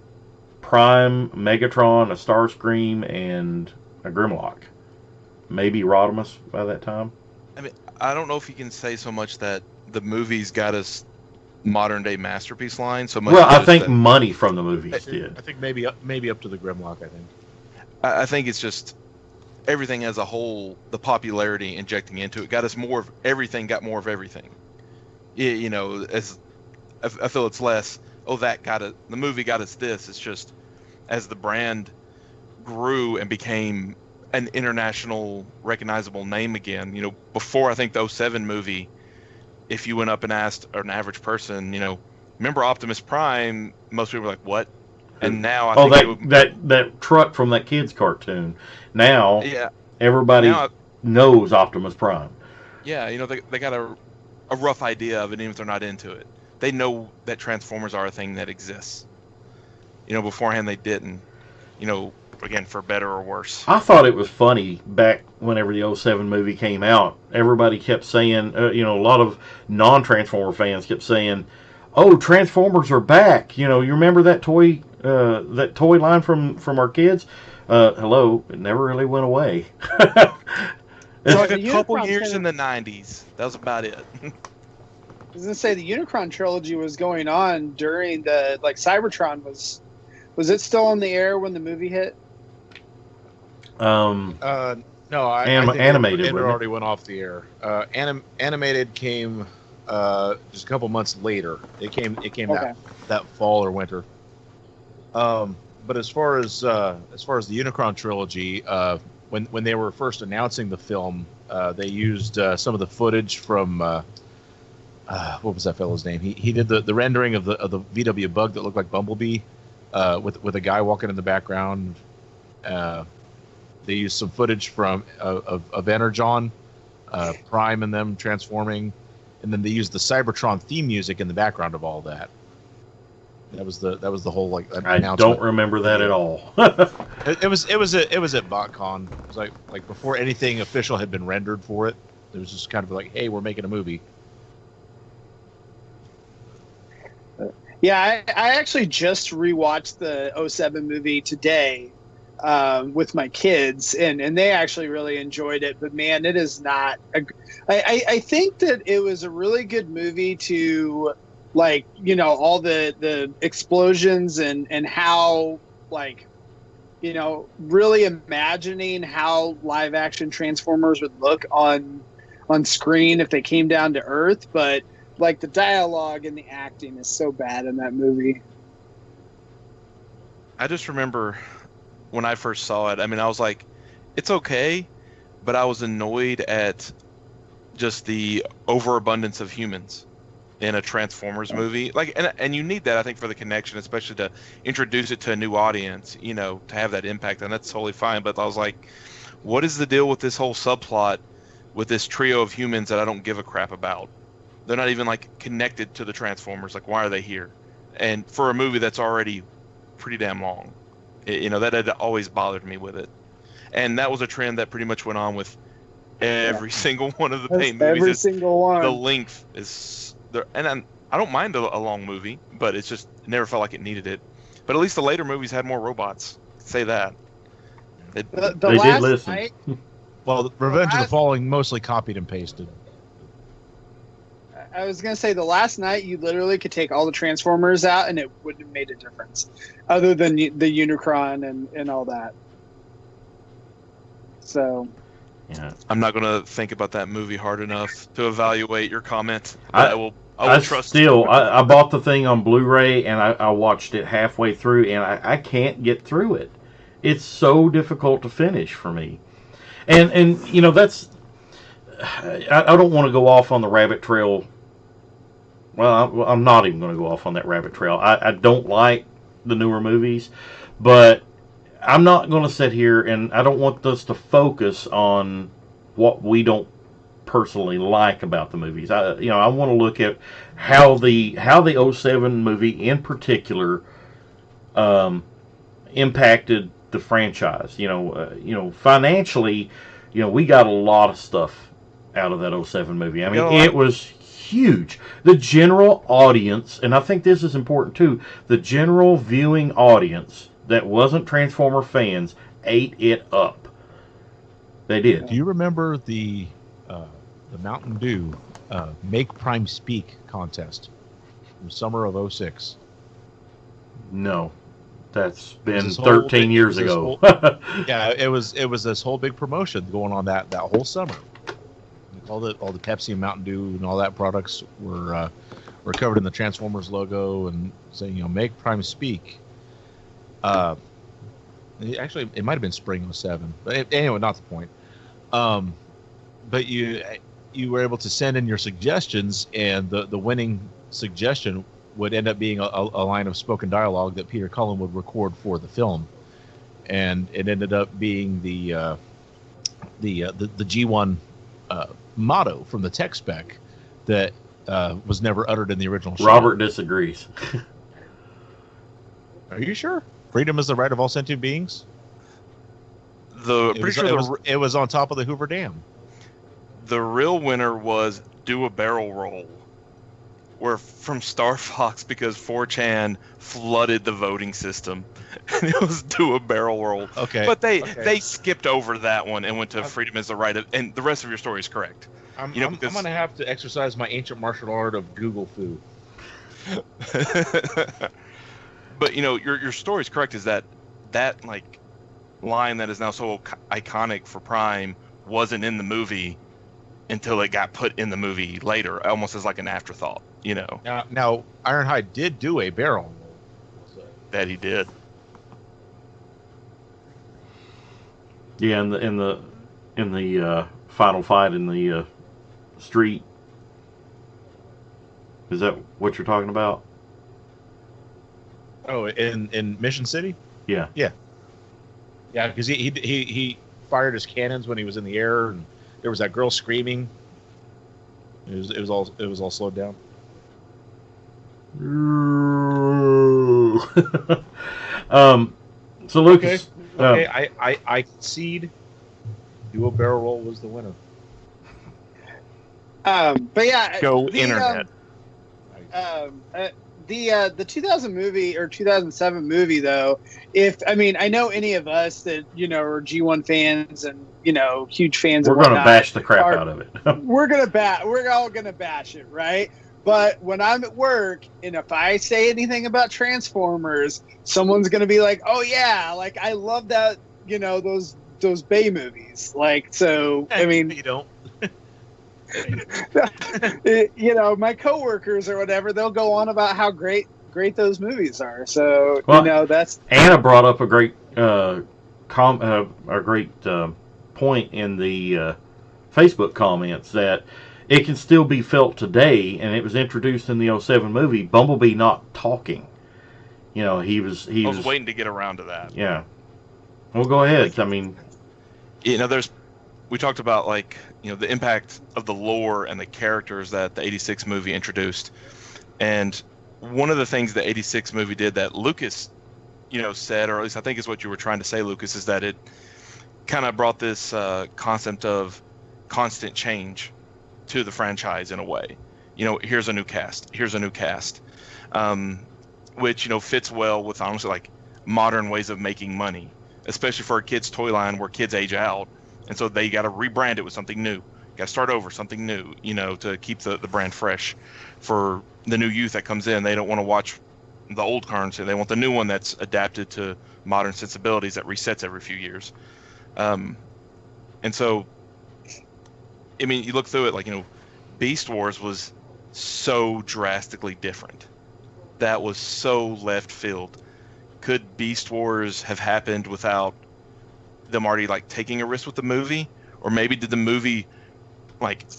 Prime, Megatron, a Starscream, and a Grimlock. Maybe Rodimus by that time. I mean, I don't know if you can say so much that the movies got us modern day Masterpiece line so much. Well, I as think that- money from the movies did. I think maybe up to the Grimlock. I think. I think it's just everything as a whole, the popularity injecting into it got us more of everything, got more of everything. As I feel it's less, the movie got us this. It's just as the brand grew and became an international recognizable name again. Before I think the '07 movie, if you went up and asked an average person, remember Optimus Prime, most people were like, what? And now I think that truck from that kid's cartoon. Now yeah, everybody now knows Optimus Prime. yeah, they got a rough idea of it, even if they're not into it. They know that Transformers are a thing that exists. Beforehand they didn't. Again, for better or worse. I thought it was funny back whenever the '07 movie came out. Everybody kept saying, a lot of non-Transformer fans kept saying, "Oh, Transformers are back!" You remember that toy line from our kids? Hello, it never really went away. It's So like the a couple Unicron years thing- in the '90s. That was about it. I was gonna say the Unicron trilogy was going on during the Cybertron was it still on the air when the movie hit? No, I think Animated, it wasn't it? already went off the air. Animated came just a couple months later. It came Okay. that fall or winter. But as far as the Unicron trilogy, when they were first announcing the film, they used some of the footage from what was that fellow's name? He did the rendering of the VW Bug that looked like Bumblebee, with a guy walking in the background. They used some footage of Energon, Prime, and them transforming, and then they used the Cybertron theme music in the background of all that. That was the whole I announcement. don't remember that at all. It was at BotCon. It was like before anything official had been rendered for it. It was just kind of like, hey, we're making a movie. Yeah, I actually just rewatched the '07 movie today with my kids, and they actually really enjoyed it. But man, it is not. I think that it was a really good movie to all the explosions and how really imagining how live action Transformers would look on screen if they came down to Earth, but the dialogue and the acting is so bad in that movie. I just remember when I first saw it. I mean, I was like, it's okay, but I was annoyed at just the overabundance of humans in a Transformers movie. Like, and you need that, I think, for the connection, especially to introduce it to a new audience, you know, to have that impact, and that's totally fine. But I was like, what is the deal with this whole subplot with this trio of humans that I don't give a crap about? They're not even like connected to the Transformers. Like, why are they here? And for a movie that's already pretty damn long, you know, that had always bothered me with it. And that was a trend that pretty much went on with every single one of the That's Paint movies. every single one. The length is there, and I don't mind a long movie, but it's just it never felt like it needed it. But at least the later movies had more robots. Say that. The They did last listen. night, Well, Revenge of the last- Fallen mostly copied and pasted. I was gonna say the last night you literally could take all the Transformers out and it wouldn't have made a difference, other than the Unicron and all that. So Yeah. I'm not gonna think about that movie hard enough to evaluate your comment. But I will trust. I bought the thing on Blu-ray and I watched it halfway through and I can't get through it. It's so difficult to finish for me. And you know, that's I don't want to go off on the rabbit trail. Well, I'm not even going to go off on that rabbit trail. I don't like the newer movies, but I'm not going to sit here and I don't want us to focus on what we don't personally like about the movies. I want to look at how the '07 movie in particular impacted the franchise. Financially, we got a lot of stuff out of that '07 movie. I mean, it was huge. The general audience, and I think this is important too, the general viewing audience that wasn't Transformer fans ate it up. They did. Do you remember the Mountain Dew Make Prime Speak contest from summer of '06? No. That's been This whole 13 thing- years this ago. Yeah, it was this whole big promotion going on that whole summer. All the Pepsi and Mountain Dew and all that products were covered in the Transformers logo and saying, make Prime speak. Actually, it might have been spring '07, but anyway, not the point. But you were able to send in your suggestions, and the winning suggestion would end up being a line of spoken dialogue that Peter Cullen would record for the film, and it ended up being the G1 motto from the tech spec that was never uttered in the original show. Robert disagrees. Are you sure? Freedom is the right of all sentient beings? It was on top of the Hoover Dam. The real winner was Do a Barrel Roll, where from Star Fox, because 4chan flooded the voting system, and it was Do a Barrel Roll. Okay. But they skipped over that one and went to Freedom is the right of, and the rest of your story is correct. I'm going to have to exercise my ancient martial art of Google Foo. But your story is correct. Is that like line that is now so iconic for Prime wasn't in the movie until it got put in the movie later, almost as like an afterthought. Now Ironhide did do a barrel roll. That he did. Yeah, in the final fight in the street. Is that what you're talking about? Oh, in Mission City? Yeah. Yeah, because he fired his cannons when he was in the air, and there was that girl screaming. It was all slowed down. So Lucas, Okay, I concede. Dual barrel roll was the winner. but yeah, Go internet. The 2000 movie or 2007 movie though, I know any of us that are G1 fans and huge fans we're of going to whatnot bash the crap out of it. we're all gonna bash it, right? But when I'm at work and if I say anything about Transformers, someone's gonna be like, "Oh yeah, like I love that, those Bay movies." Like, so I mean, you don't. my coworkers or whatever, they'll go on about how great great those movies are. So Well, that's Anna brought up a great point in the Facebook comments that it can still be felt today, and it was introduced in the '07 movie. Bumblebee not talking. He I was was waiting to get around to that. yeah. Well, go ahead. Like, I mean, we talked about the impact of the lore and the characters that the '86 movie introduced, and one of the things the '86 movie did that Lucas, said, or at least I think is what you were trying to say, Lucas, is that it kind of brought this concept of constant change to the franchise in a way. Here's a new cast. Here's a new cast, which fits well with honestly like modern ways of making money, especially for a kids' toy line where kids age out, and so they got to rebrand it with something new. Got to start over, something new, to keep the brand fresh for the new youth that comes in. They don't want to watch the old currency. They want the new one that's adapted to modern sensibilities that resets every few years. And so, I mean, you look through it, Beast Wars was so drastically different. That was so left field. Could Beast Wars have happened without them already taking a risk with the movie? Or maybe did the movie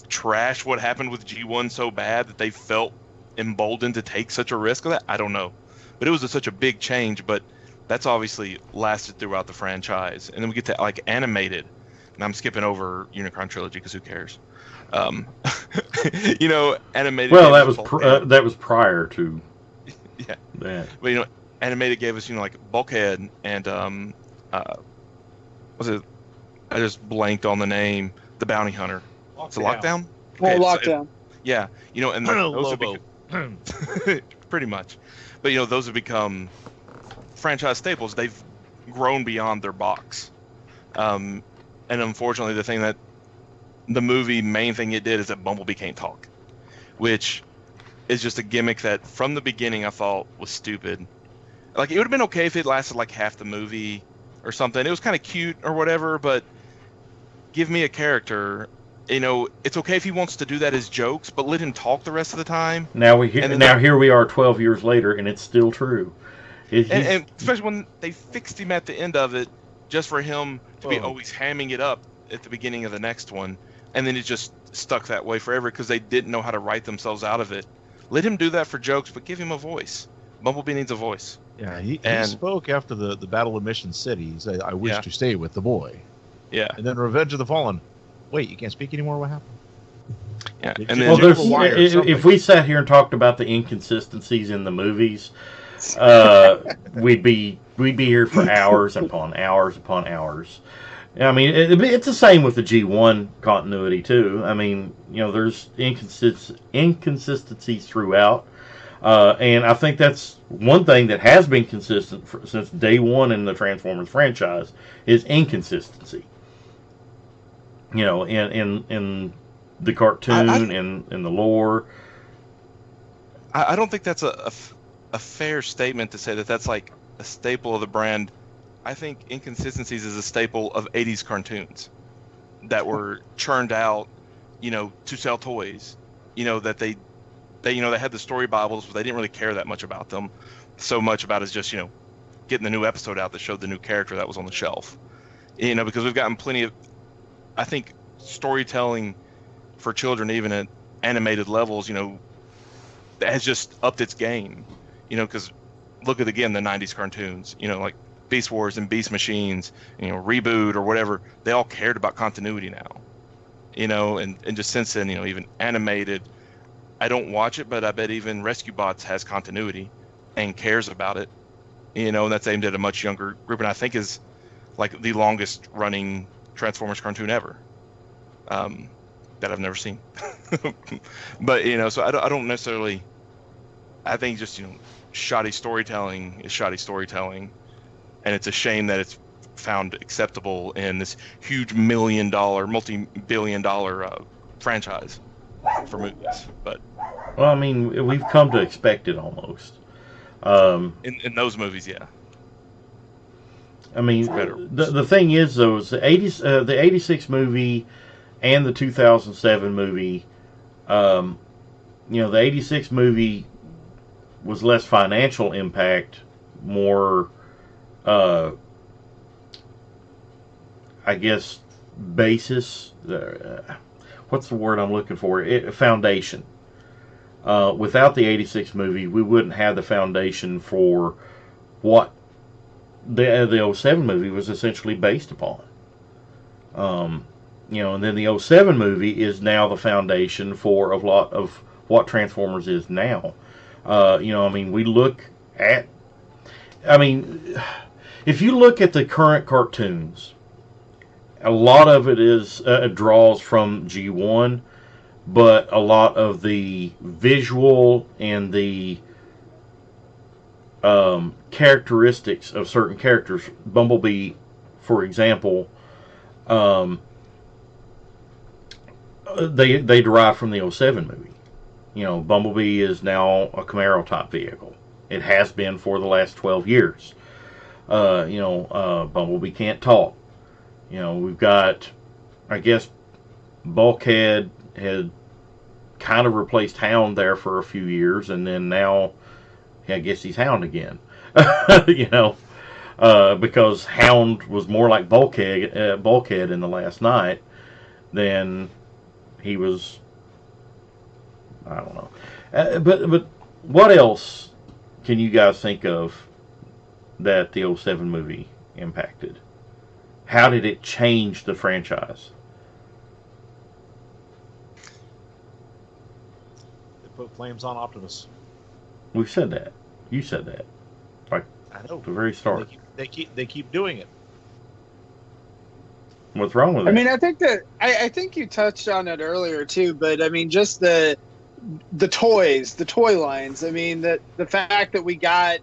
trash what happened with G1 so bad that they felt emboldened to take such a risk of that? I don't know. But it was such a big change, but that's obviously lasted throughout the franchise. And then we get to animated. And I'm skipping over Unicron Trilogy because who cares? Animated. well, that was prior to yeah. that. But animated gave us Bulkhead and was it? I just blanked on the name. The Bounty Hunter. It's a Lockdown. well, Lockdown. Yeah, and those Lobo. pretty much. But those have become franchise staples. They've grown beyond their box. And unfortunately, the thing that the movie main thing it did is that Bumblebee can't talk, which is just a gimmick that from the beginning I thought was stupid. It would have been okay if it lasted half the movie or something. It was kind of cute or whatever, but give me a character. It's okay if he wants to do that as jokes, but let him talk the rest of the time. Here we are 12 years later, and it's still true. And especially when they fixed him at the end of it, just for him to be always hamming it up at the beginning of the next one, and then it just stuck that way forever because they didn't know how to write themselves out of it. Let him do that for jokes, but give him a voice. Bumblebee needs a voice. Yeah, he spoke after the Battle of Mission City. He said, "I wish to stay with the boy." Yeah. And then Revenge of the Fallen. Wait, you can't speak anymore? What happened? Yeah. And well, if we sat here and talked about the inconsistencies in the movies, we'd be here for hours upon hours upon hours. I mean, it's the same with the G1 continuity too. I mean, there's inconsistencies throughout, and I think that's one thing that has been consistent since day one in the Transformers franchise is inconsistency. In the cartoon and in the lore. I don't think that's a fair statement to say that that's a staple of the brand. I think inconsistencies is a staple of '80s cartoons that were churned out, to sell toys. That they had the story Bibles, but they didn't really care that much about them. So much about is just getting the new episode out that showed the new character that was on the shelf. Because we've gotten plenty of, I think, storytelling for children, even at animated levels, that has just upped its game. Because look at again the '90s cartoons, like Beast Wars and Beast Machines, Reboot or whatever. They all cared about continuity now, and just since then, even animated. I don't watch it, but I bet even Rescue Bots has continuity and cares about it. And that's aimed at a much younger group, and I think is the longest running Transformers cartoon ever. That I've never seen. But so I don't necessarily. I think just shoddy storytelling is shoddy storytelling, and it's a shame that it's found acceptable in this huge multi-billion-dollar franchise for movies. But well, I mean, we've come to expect it almost. In those movies, yeah. I mean, the thing is, though, is the '86 movie and the 2007 movie. The '86 movie was less financial impact, more, uh, I guess, basis. What's the word I'm looking for? Foundation. Without the '86 movie, we wouldn't have the foundation for what the '07 movie was essentially based upon. Um, and then the '07 movie is now the foundation for a lot of what Transformers is now. I mean, we look at, I mean, if you look at the current cartoons, a lot of it is draws from G1, but a lot of the visual and the characteristics of certain characters, Bumblebee, for example, um, they derive from the '07 movie. Bumblebee is now a Camaro type vehicle. It has been for the last 12 years. Bumblebee can't talk. We've got, I guess, Bulkhead had kind of replaced Hound there for a few years, and then now, I guess he's Hound again. Because Hound was more like Bulkhead in the last night than he was. I don't know. But what else can you guys think of that the '07 movie impacted? How did it change the franchise? They put flames on Optimus. We said that. You said that. Like I know. at the very start. They keep doing it. What's wrong with it? I mean, I think you touched on it earlier too, but I mean, just the toys, the toy lines. I mean, the fact that we got,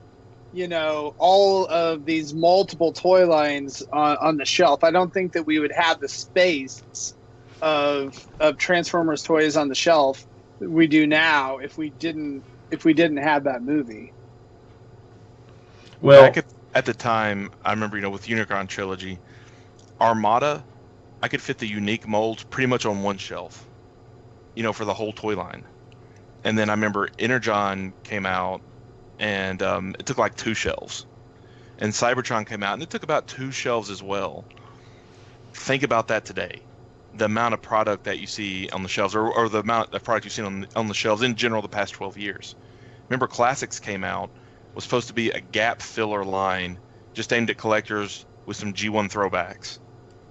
all of these multiple toy lines on the shelf. I don't think that we would have the space of Transformers toys on the shelf that we do now if we didn't have that movie. Well, back at the time, I remember, with Unicron Trilogy, Armada, I could fit the unique molds pretty much on one shelf, for the whole toy line. And then I remember Energon came out, and it took like 2 shelves. And Cybertron came out, and it took about 2 shelves as well. Think about that today. The amount of product that you see on the shelves, or the amount of product you've seen on the shelves in general the past 12 years. Remember, Classics came out, was supposed to be a gap filler line just aimed at collectors with some G1 throwbacks.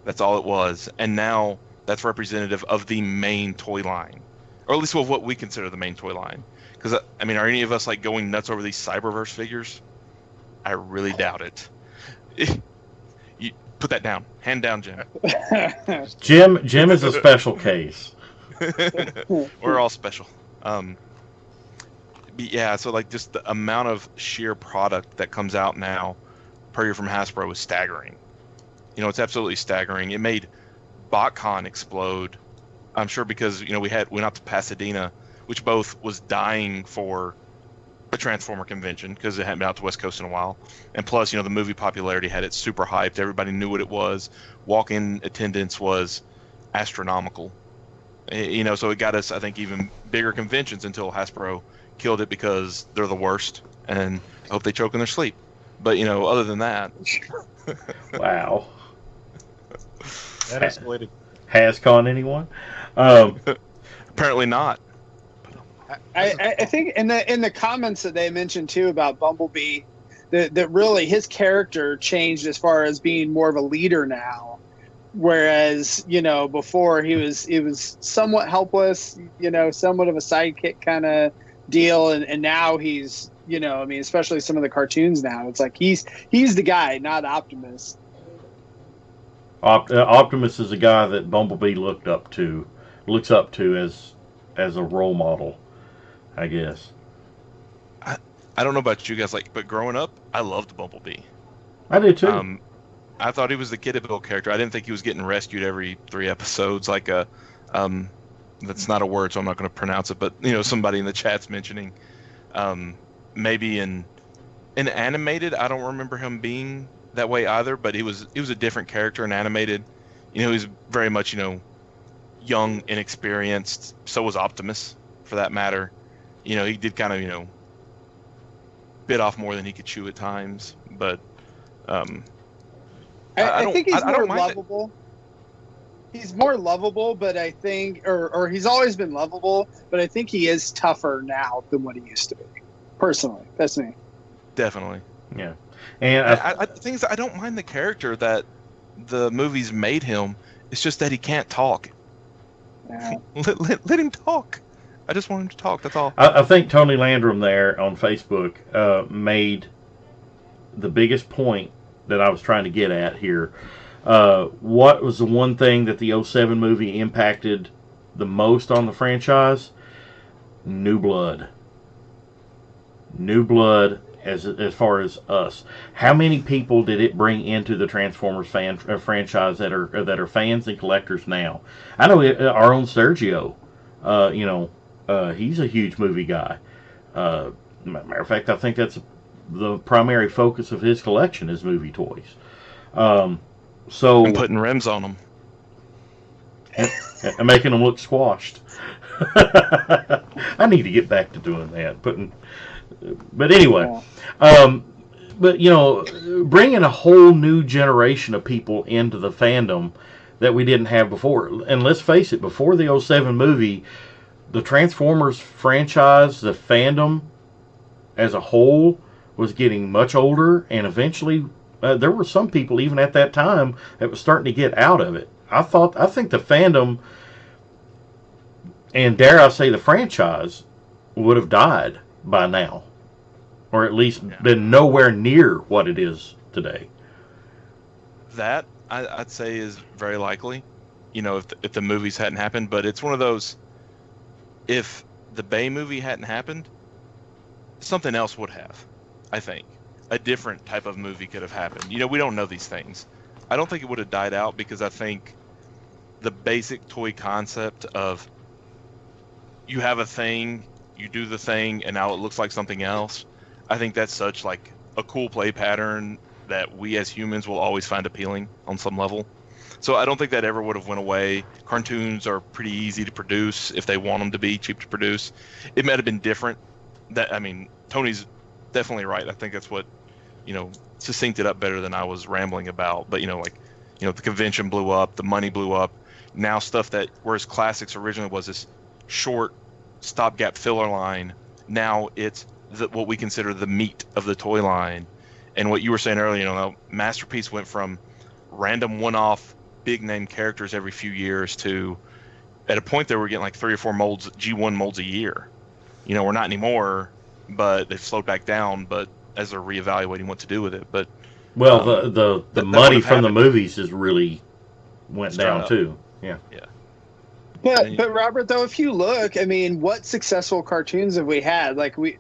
That's all it was. And now that's representative of the main toy line, or at least what we consider the main toy line. Because, I mean, are any of us like going nuts over these Cyberverse figures? I really doubt it. You put that down. Hand down, Jim. Jim is a special case. We're all special. Yeah, so like just the amount of sheer product that comes out now per year from Hasbro is staggering. It's absolutely staggering. It made BotCon explode. I'm sure because we went out to Pasadena, which both was dying for a Transformer convention because it hadn't been out to West Coast in a while, and plus the movie popularity had it super hyped. Everybody knew what it was. Walk-in attendance was astronomical. So it got us, I think, even bigger conventions until Hasbro killed it because they're the worst, and I hope they choke in their sleep. But other than that, wow, That escalated. HasCon anyone? Apparently not. I think in the comments that they mentioned too about Bumblebee, that really his character changed as far as being more of a leader now, whereas before he was somewhat helpless, somewhat of a sidekick kind of deal, and now he's especially some of the cartoons now, it's like he's the guy, not Optimus. Optimus is a guy that Bumblebee looks up to as a role model, I guess. I don't know about you guys, but growing up, I loved Bumblebee. I did too. I thought he was the Kidable character. I didn't think he was getting rescued every 3 episodes, like that's not a word, so I'm not going to pronounce it. But somebody in the chat's mentioning, maybe in animated, I don't remember him being that way either. But he was a different character in animated. He was very much young, inexperienced. So was Optimus, for that matter. He did kind of bit off more than he could chew at times. But I think he's I more don't mind it. lovable. He's more lovable, but I think, or he's always been lovable, but I think he is tougher now than what he used to be. Personally, that's me. Definitely. Yeah, and The thing is, I don't mind the character that the movies made him. It's just that he can't talk. Yeah. Let him talk. I just want him to talk. That's all. I think Tony Landrum there on Facebook made the biggest point that I was trying to get at here. What was the one thing that the '07 movie impacted the most on the franchise? New blood. New blood as far as us. How many people did it bring into the Transformers franchise that are fans and collectors now? I know our own Sergio. He's a huge movie guy. Matter of fact, I think that's the primary focus of his collection is movie toys. So And putting rims on them. and making them look squashed. I need to get back to doing that. But anyway, but bringing a whole new generation of people into the fandom that we didn't have before. And let's face it, before the '07 movie, the Transformers franchise, the fandom as a whole, was getting much older, and eventually there were some people even at that time that was starting to get out of it. I think the fandom, and dare I say the franchise, would have died by now, or at least been nowhere near what it is today. That I'd say is very likely. If the movies hadn't happened, but it's one of those. If the Bay movie hadn't happened, something else would have. I think a different type of movie could have happened. We don't know these things. I don't think it would have died out because I think the basic toy concept of you have a thing, you do the thing, and now it looks like something else. I think that's such like a cool play pattern that we as humans will always find appealing on some level. So I don't think that ever would have went away. Cartoons are pretty easy to produce if they want them to be, cheap to produce. It might have been different. Tony's definitely right. I think that's what, succinct it up better than I was rambling about. But, the convention blew up, the money blew up. Now stuff that, whereas classics originally was this short stopgap filler line, now it's what we consider the meat of the toy line. And what you were saying earlier, Masterpiece went from random one-off big name characters every few years to, at a point they were getting like 3 or 4 molds, G1 molds a year. We're not anymore, but they've slowed back down. But as they're reevaluating what to do with it, but the money from the movies has really went down too. Yeah. But Robert, though, if you look, I mean, what successful cartoons have we had? Like we've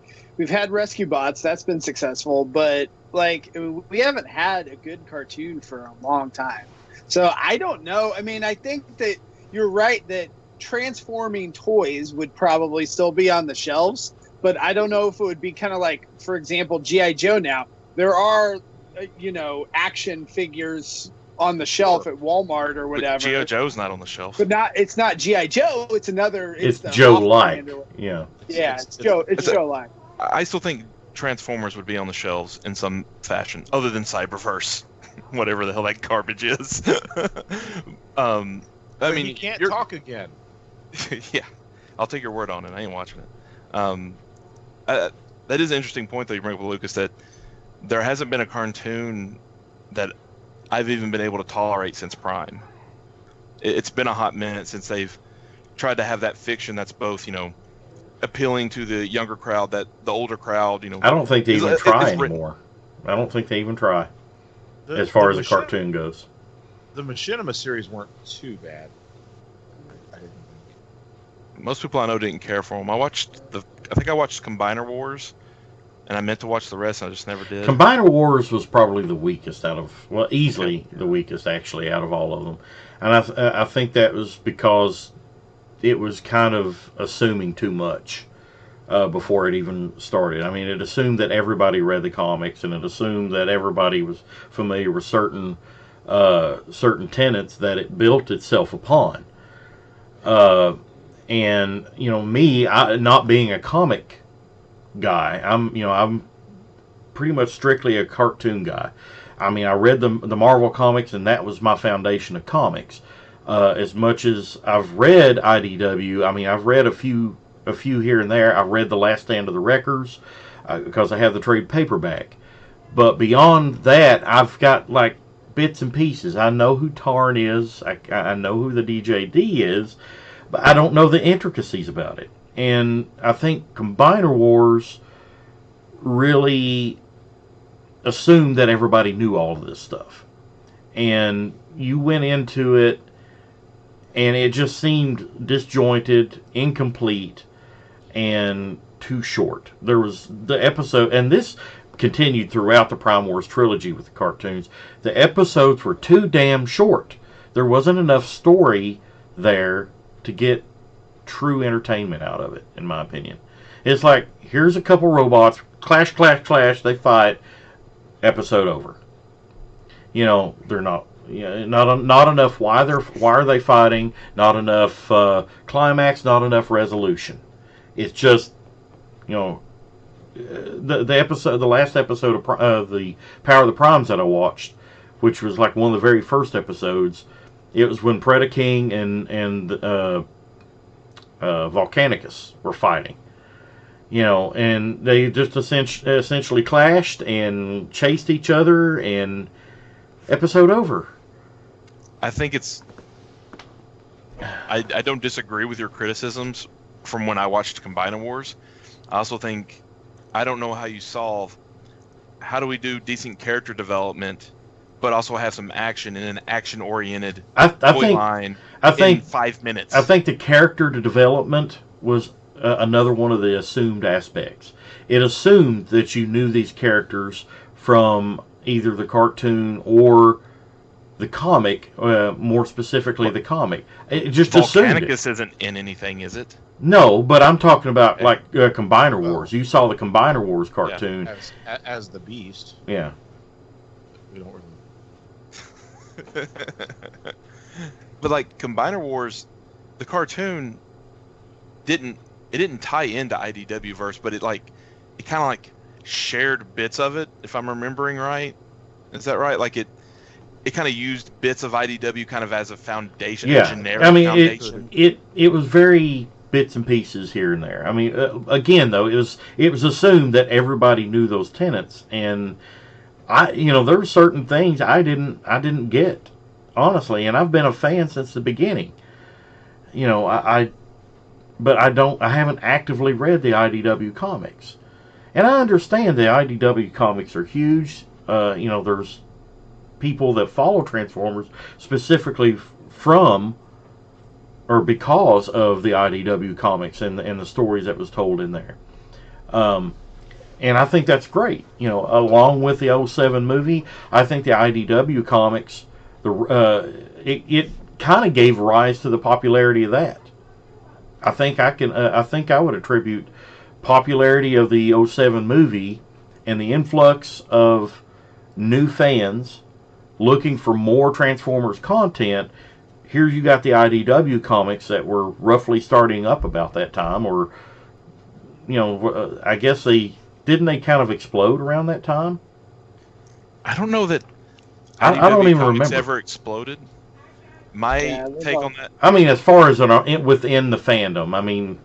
had Rescue Bots, that's been successful, but like we haven't had a good cartoon for a long time. So I don't know. I mean, I think that you're right that transforming toys would probably still be on the shelves, but I don't know if it would be kind of like, for example, G.I. Joe now. There are, action figures on the shelf at Walmart or whatever. G.I. Joe's not on the shelf. But it's not G.I. Joe. It's another. It's Joe-like. Yeah. It's Joe. It's Joe-like. I still think Transformers would be on the shelves in some fashion, other than Cyberverse, whatever the hell that garbage is. I mean, you can't talk again. Yeah, I'll take your word on it. I ain't watching it. That is an interesting point that you bring up with Lucas, that there hasn't been a cartoon that I've even been able to tolerate since Prime. It's been a hot minute since they've tried to have that fiction that's both, appealing to the younger crowd, that the older crowd, I don't think they even try anymore. I don't think they even try as far as a cartoon goes. The Machinima series weren't too bad. Most people I know didn't care for them. I think I watched Combiner Wars, and I meant to watch the rest, and I just never did. Combiner Wars was probably the weakest easily the weakest actually out of all of them, and I think that was because it was kind of assuming too much before it even started. I mean, it assumed that everybody read the comics, and it assumed that everybody was familiar with certain tenets that it built itself upon. And me, not being a comic guy, pretty much strictly a cartoon guy. I mean, I read the Marvel comics, and that was my foundation of comics. As much as I've read IDW, I mean, I've read a few here and there. I read The Last Stand of the Wreckers because I have the trade paperback. But beyond that, I've got like bits and pieces. I know who Tarn is. I know who the DJD is, but I don't know the intricacies about it. And I think Combiner Wars really assumed that everybody knew all of this stuff. And you went into it, and it just seemed disjointed, incomplete, and too short. There was the episode, and this continued throughout the Prime Wars trilogy with the cartoons. The episodes were too damn short. There wasn't enough story there to get true entertainment out of it, in my opinion. It's like, here's a couple robots, clash, clash, clash, they fight, episode over. You know, they're not, not enough. Why are they fighting? Not enough climax. Not enough resolution. It's just, you know, the last episode of the Power of the Primes that I watched, which was like one of the very first episodes. It was when Predaking and Volcanicus were fighting. You know, and they just essentially clashed and chased each other, and episode over. I think it's. I don't disagree with your criticisms from when I watched Combiner Wars. I also think I don't know how you solve. How do we do decent character development, but also have some action in an action-oriented line in 5 minutes? I think the character development was another one of the assumed aspects. It assumed that you knew these characters from either the cartoon or the comic, more specifically the comic. It just assumed it. Volcanicus isn't in anything, is it? No, but I'm talking about like Combiner Wars. You saw the Combiner Wars cartoon. Yeah, as the Beast. Yeah. We don't really... But like Combiner Wars, the cartoon didn't tie into IDW verse, but it kind of like shared bits of it, if I'm remembering right. Is that right? Like it kind of used bits of IDW kind of as a foundation, yeah. A generic I mean, foundation. It was very bits and pieces here and there. I mean, again though, it was assumed that everybody knew those tenets, and there were certain things I didn't get, honestly, and I've been a fan since the beginning. You know, but I haven't actively read the IDW comics. And I understand the IDW comics are huge. There's people that follow Transformers specifically from or because of the IDW comics and the stories that was told in there. And I think that's great. You know, along with the 07 movie, I think the IDW comics, it kind of gave rise to the popularity of that. I think I would attribute popularity of the 07 movie and the influx of new fans looking for more Transformers content. Here you got the IDW comics that were roughly starting up about that time, or I guess they kind of explode around that time. I don't know that I don't even remember ever exploded. My take on that. I mean, as far as within the fandom, I mean,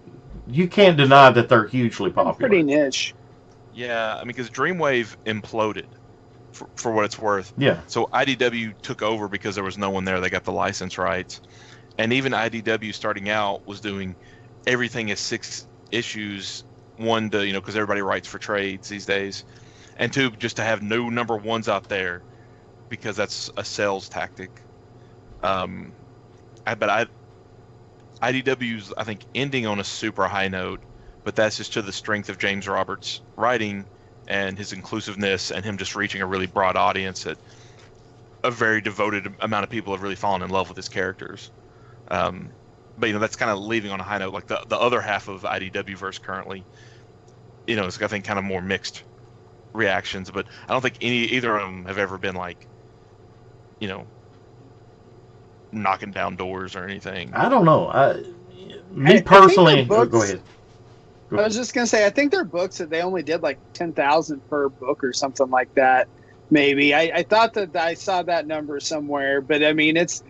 you can't deny that they're hugely popular. Pretty niche. Yeah, I mean, because Dreamwave imploded, for what it's worth. Yeah. So IDW took over because there was no one there. They got the license rights, and even IDW starting out was doing everything as 6 issues. One to because everybody writes for trades these days, and 2 just to have no number 1s out there, because that's a sales tactic. IDW's, I think, ending on a super high note, but that's just to the strength of James Roberts' writing and his inclusiveness and him just reaching a really broad audience that a very devoted amount of people have really fallen in love with his characters. But that's kind of leaving on a high note. Like the other half of IDW verse currently, it's I think kind of more mixed reactions. But I don't think either of them have ever been like, knocking down doors or anything. I don't know. Me personally, go ahead. I was just gonna say, I think their books that they only did like 10,000 per book or something like that. Maybe I thought that I saw that number somewhere, but I mean it's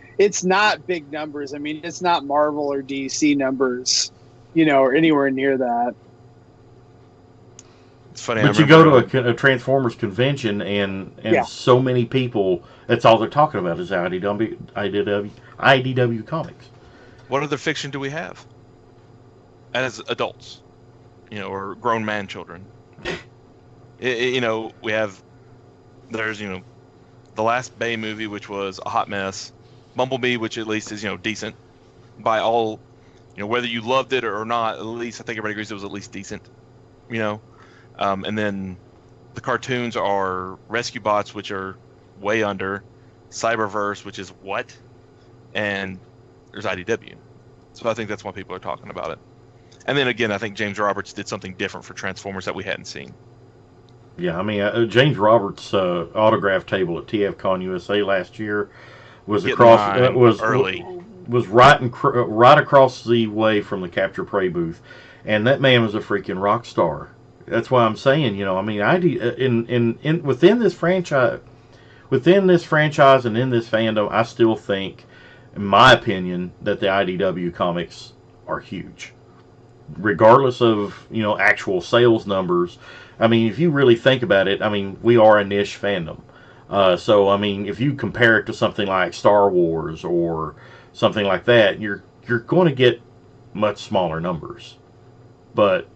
not big numbers. I mean it's not Marvel or DC numbers, or anywhere near that. It's funny. But I you go remember, to a Transformers convention, and Yeah. so many people. That's all they're talking about is IDW comics. what other fiction do we have as adults, or grown man children? We have, there's, the last Bay movie, which was a hot mess. Bumblebee, which at least is, decent by all, whether you loved it or not, at least I think everybody agrees it was at least decent, and then the cartoons are Rescue Bots, which are way under, Cyberverse, which is what, and there's IDW. So I think that's why people are talking about it. And then again, I think James Roberts did something different for Transformers that we hadn't seen. Yeah, I mean James Roberts' autograph table at TFCon USA last year was Getting across mine was early. was right across the way from the Capture Prey booth, and that man was a freaking rock star. That's why I'm saying, I mean, in within this franchise, and in this fandom, I still think, in my opinion, that the IDW comics are huge, regardless of actual sales numbers. I mean, if you really think about it, I mean, we are a niche fandom. So I mean, if you compare it to something like Star Wars or something like that, you're going to get much smaller numbers. But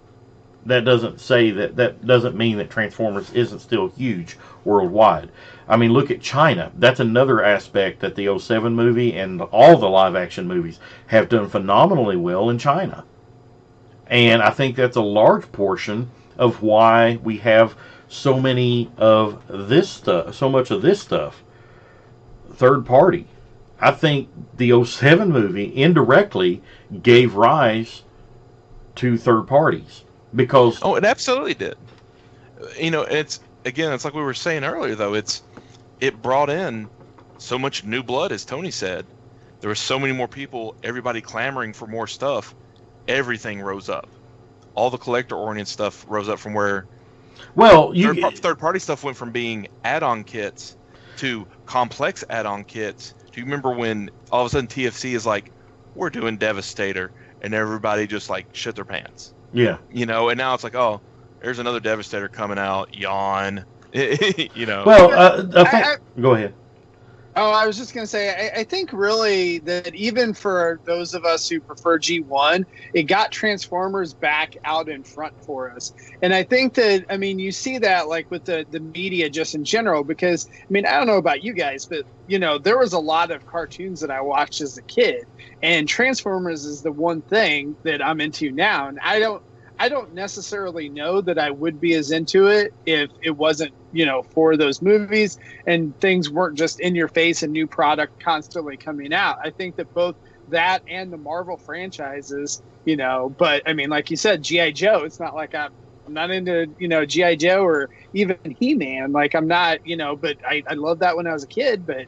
that doesn't mean that Transformers isn't still huge worldwide. I mean, look at China. That's another aspect that the '07 movie and all the live action movies have done phenomenally well in China. And I think that's a large portion of why we have so much of this stuff third party. I think the '07 movie indirectly gave rise to third parties because Oh, it absolutely did. It's like we were saying earlier, though. It brought in so much new blood, as Tony said. There were so many more people, everybody clamoring for more stuff. Everything rose up. All the collector-oriented stuff rose up from where third party stuff went from being add-on kits to complex add-on kits. Do you remember when all of a sudden TFC is like, we're doing Devastator, and everybody just like shit their pants? Yeah. And now it's like, oh, there's another Devastator coming out. Yawn. Well, I think. Go ahead. Oh, I was just going to say, I think really that even for those of us who prefer G1, it got Transformers back out in front for us. And I think that, I mean, you see that like with the media just in general, because, I mean, I don't know about you guys, but, there was a lot of cartoons that I watched as a kid. And Transformers is the one thing that I'm into now. And I don't necessarily know that I would be as into it if it wasn't, for those movies and things weren't just in your face and new product constantly coming out. I think that both that and the Marvel franchises, but I mean, like you said, G.I. Joe, it's not like I'm not into, G.I. Joe or even He-Man. Like I'm not, but I loved that when I was a kid, but,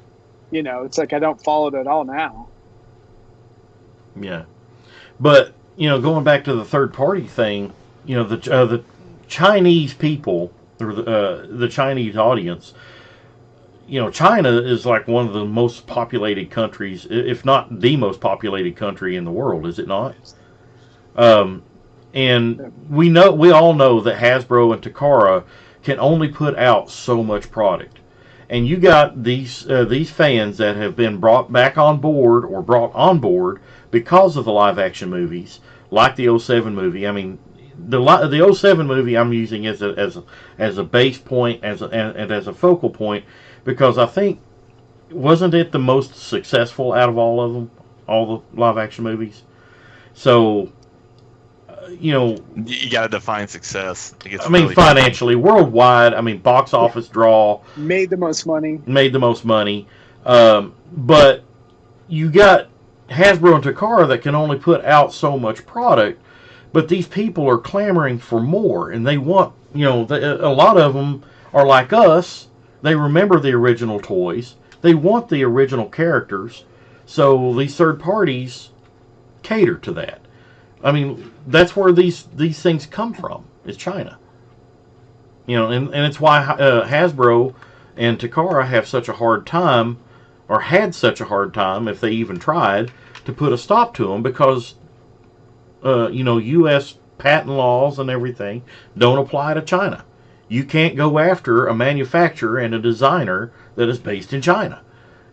it's like I don't follow it at all now. Yeah. But, going back to the third party thing, the Chinese people or the Chinese audience, China is like one of the most populated countries, if not the most populated country in the world, is it not? And we all know that Hasbro and Takara can only put out so much product. And you got these fans that have been brought on board because of the live action movies, like the '07 movie. I mean, the '07 movie I'm using as a base point and as a focal point because I think wasn't it the most successful out of all of them, all the live action movies. So, you got to define success. I mean, really financially, worldwide. I mean, box office draw made the most money. But you got Hasbro and Takara that can only put out so much product. But these people are clamoring for more, and they want, a lot of them are like us. They remember the original toys. They want the original characters. So these third parties cater to that. I mean, that's where these things come from. Is China. And it's why Hasbro and Takara have such a hard time, or had such a hard time, if they even tried, to put a stop to them because, U.S. patent laws and everything don't apply to China. You can't go after a manufacturer and a designer that is based in China.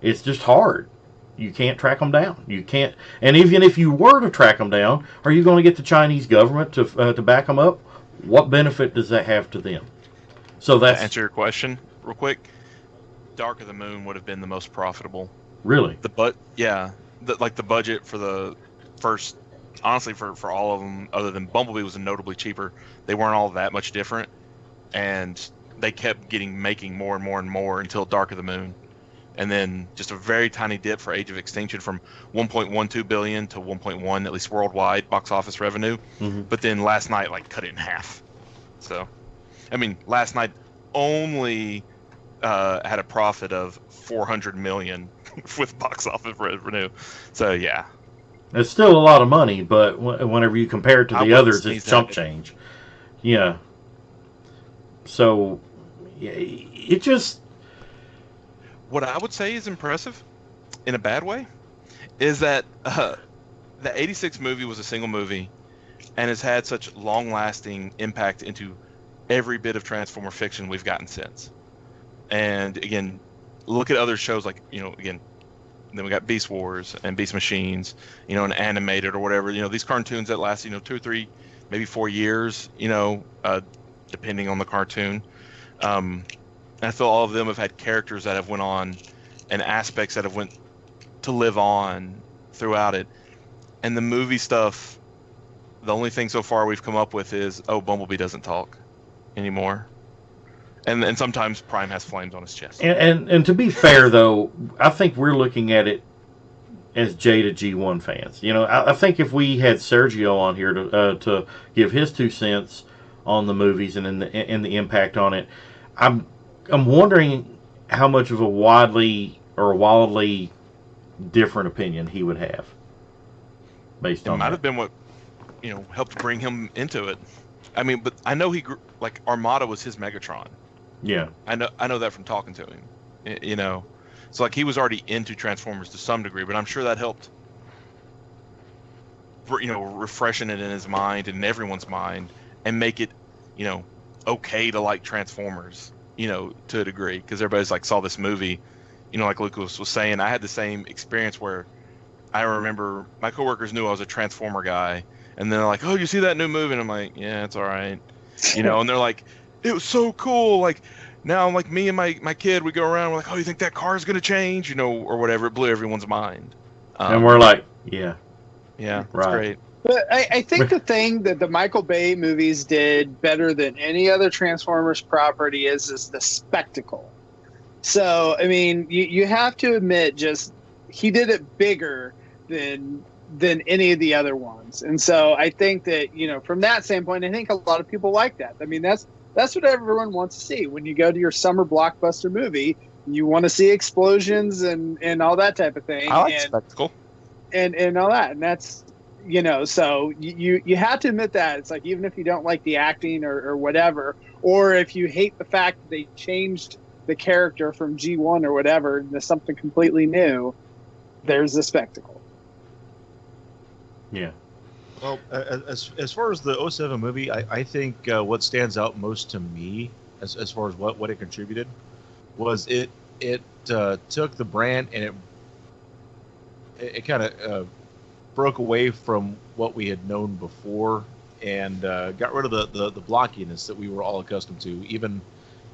It's just hard. You can't track them down. You can't, and even if you were to track them down, are you going to get the Chinese government to back them up? What benefit does that have to them? So To that's answer your question real quick, Dark of the Moon would have been the most profitable. really The budget for the first, honestly, for all of them, other than Bumblebee was notably cheaper. They weren't all that much different, and they kept making more and more and more until Dark of the Moon, and then just a very tiny dip for Age of Extinction from 1.12 billion to 1.1, at least worldwide box office revenue. mm-hmm. But then last night, like, cut it in half. So, I mean, last night only had a profit of 400 million with box office revenue. So yeah, It's still a lot of money, but whenever you compare it to I the wouldn't others, sneeze it's chump at it. change. Yeah. So it just What I would say is impressive, in a bad way, is that the '86 movie was a single movie, and has had such long-lasting impact into every bit of Transformer fiction we've gotten since. And again, look at other shows like, again, then we got Beast Wars and Beast Machines, and animated or whatever. These cartoons that last, 2 or 3, maybe 4 years, depending on the cartoon. And I feel all of them have had characters that have went on, and aspects that have went to live on throughout it. And the movie stuff, the only thing so far we've come up with is, Bumblebee doesn't talk anymore. And sometimes Prime has flames on his chest. and to be fair though, I think we're looking at it as Jada G1 fans. I think if we had Sergio on here to give his 2 cents on the movies and in the impact on it, I'm wondering how much of a wildly different opinion he would have based It on might that. have been what, helped bring him into it. I mean, but I know he grew, like, Armada was his Megatron. Yeah. I know that from talking to him. So like, he was already into Transformers to some degree, but I'm sure that helped, refreshing it in his mind and in everyone's mind, and make it, okay to like Transformers, to a degree, because everybody's like saw this movie, like Lucas was saying. I had the same experience where I remember my coworkers knew I was a Transformer guy, and they're like, "Oh, you see that new movie?" And I'm like, "Yeah, it's all right," and they're like, "It was so cool!" Like, now, like, me and my kid, we go around, we're like, "Oh, you think that car is gonna change?" Or whatever. It blew everyone's mind. And we're like, yeah, Yeah, it's right. great. But I think the thing that the Michael Bay movies did better than any other Transformers property is the spectacle. So, I mean, you have to admit, just he did it bigger than any of the other ones. And so I think that, from that standpoint, I think a lot of people like that. I mean, that's what everyone wants to see. When you go to your summer blockbuster movie, you want to see explosions and all that type of thing. I like spectacle. And all that. And that's, so you have to admit that. It's like, even if you don't like the acting or whatever, or if you hate the fact that they changed the character from G1 or whatever to something completely new, there's the spectacle. Yeah. Well, as far as the '07 movie, I think what stands out most to me as far as what it contributed was it took the brand, and it kind of broke away from what we had known before, and got rid of the blockiness that we were all accustomed to. Even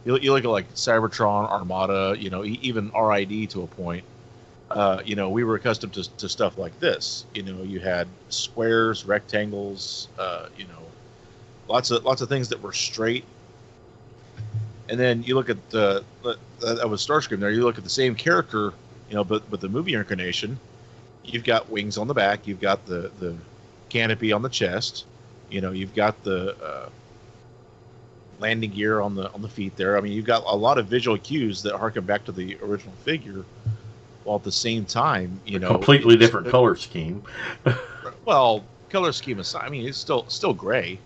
you look at like Cybertron, Armada, even RID to a point. We were accustomed to stuff like this. You had squares, rectangles, lots of things that were straight. And then you look at that was Starscream there. You look at the same character, but the movie incarnation. You've got wings on the back. You've got the canopy on the chest. You've got the landing gear on the feet there. I mean, you've got a lot of visual cues that harken back to the original figure. While at the same time, completely different color scheme. Well, color scheme aside, I mean, it's still gray.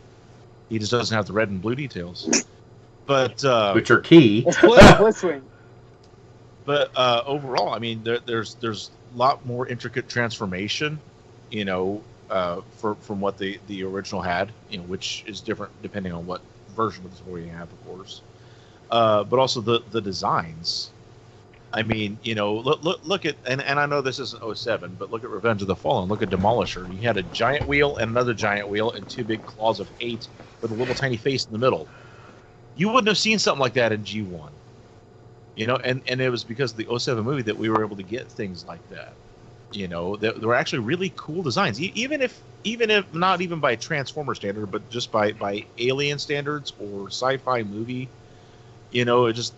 He just doesn't have the red and blue details. But which are key. Split swing. But overall, I mean, there's a lot more intricate transformation, you know, from what the original had, you know, which is different depending on what version of the story you have, of course. But also the designs. I mean, you know, look at, and I know this isn't 07, but look at Revenge of the Fallen. Look at Demolisher. You had a giant wheel and another giant wheel and two big claws of 8 with a little tiny face in the middle. You wouldn't have seen something like that in G1. You know, and it was because of the 07 movie that we were able to get things like that. You know, there were actually really cool designs, even if not even by Transformer standard, but just by Alien standards or sci-fi movie. You know, these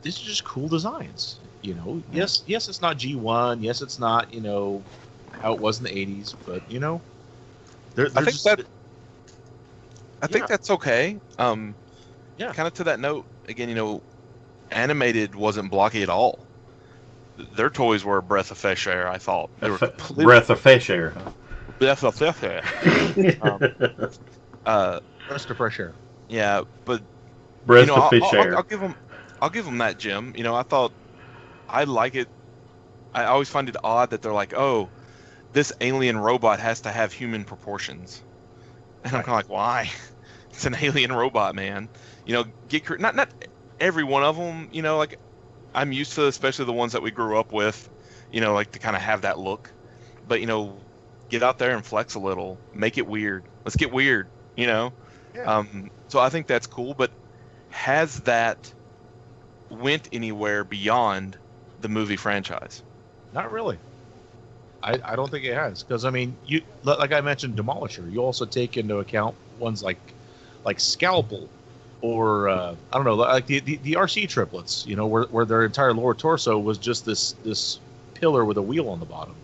are just cool designs. You know, yes, it's not G1. Yes, it's not, you know, how it was in the 80s. But, you know, I think that's okay. Yeah. Kind of to that note, again, you know, animated wasn't blocky at all. Their toys were a breath of fresh air, I thought. They were Breath of fresh air. breath of fresh air. Breath of fresh air. Yeah, but Breath you know, of fish air. I'll give them that, Jim. You know, I like it. I always find it odd that they're like, oh, this alien robot has to have human proportions, and I'm kind of like, why? It's an alien robot, man. You know, not every one of them. You know, like I'm used to, especially the ones that we grew up with. You know, like to kind of have that look, but you know, get out there and flex a little, make it weird. Let's get weird. You know. Yeah. So I think that's cool, but has that went anywhere beyond the movie franchise? Not really. I don't think it has, because I mean, you like I mentioned Demolisher. You also take into account ones like Scalpel, or I don't know, like the RC triplets. You know, where their entire lower torso was just this pillar with a wheel on the bottom.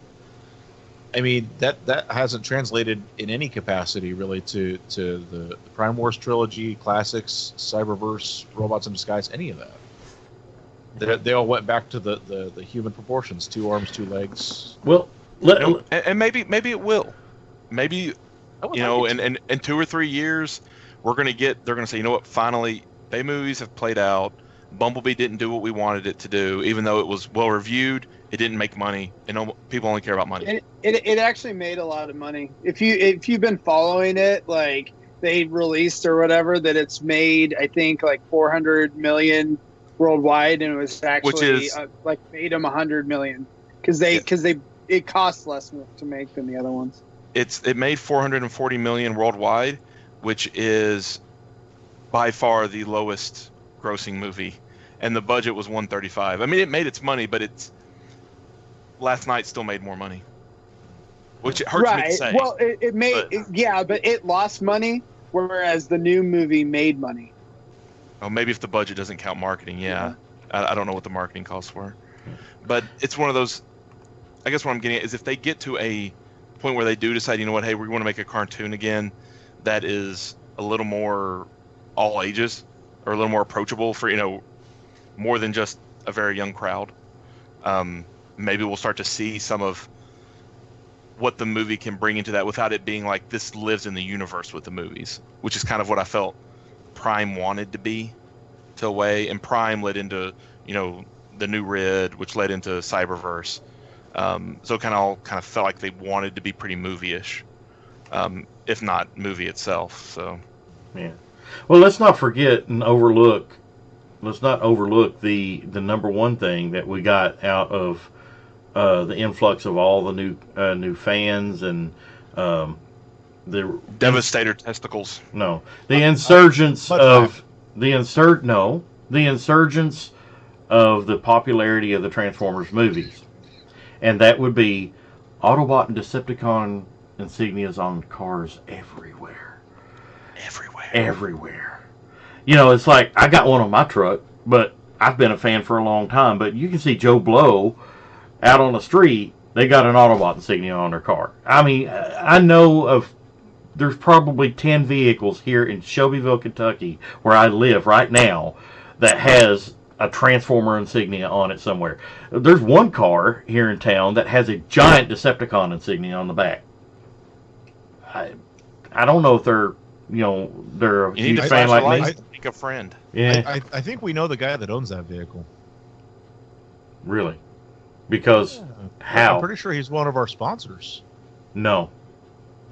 I mean, that hasn't translated in any capacity really to the Prime Wars trilogy, classics, Cyberverse, Robots in Disguise, any of that. They all went back to the human proportions: 2 arms, 2 legs. Well, and maybe it will. Maybe, you know, in 2 or 3 years, they're gonna say, you know what? Finally, Bay movies have played out. Bumblebee didn't do what we wanted it to do, even though it was well reviewed. It didn't make money, and people only care about money. It actually made a lot of money. If you've been following it, like they released or whatever, that it's made, I think, like 400 million worldwide, and it was actually like made them 100 million because it costs less to make than the other ones. It made 440 million worldwide, which is by far the lowest grossing movie, and the budget was 135. I mean, it made its money, but last night still made more money, which it hurts me to say. Well, it made, but it lost money, whereas the new movie made money. Oh, maybe if the budget doesn't count marketing, yeah. I don't know what the marketing costs were, but it's one of those. I guess what I'm getting at is if they get to a point where they do decide, you know what, hey, we want to make a cartoon again that is a little more all ages or a little more approachable for, you know, more than just a very young crowd. Maybe we'll start to see some of what the movie can bring into that without it being like this lives in the universe with the movies, which is kind of what I felt Prime wanted to be to a way, and Prime led into, you know, the new Red, which led into Cyberverse. So it kind of felt like they wanted to be pretty movie-ish, if not movie itself. So yeah. Well, let's not forget and overlook. Let's not overlook the number one thing that we got out of the influx of all the new fans and the Devastator testicles. No, the insurgence of the insurgence of the popularity of the Transformers movies, and that would be Autobot and Decepticon insignias on cars everywhere. You know, it's like I got one on my truck, but I've been a fan for a long time. But you can see Joe Blow out on the street. They got an Autobot insignia on their car. I mean, I know of. There's probably 10 vehicles here in Shelbyville, Kentucky, where I live right now, that has a Transformer insignia on it somewhere. There's one car here in town that has a giant Decepticon insignia on the back. I don't know if they're they're a You need huge to fan flash like your me. lights to make a friend. Yeah, I think we know the guy that owns that vehicle. really, because I'm how? pretty sure he's one of our sponsors. No,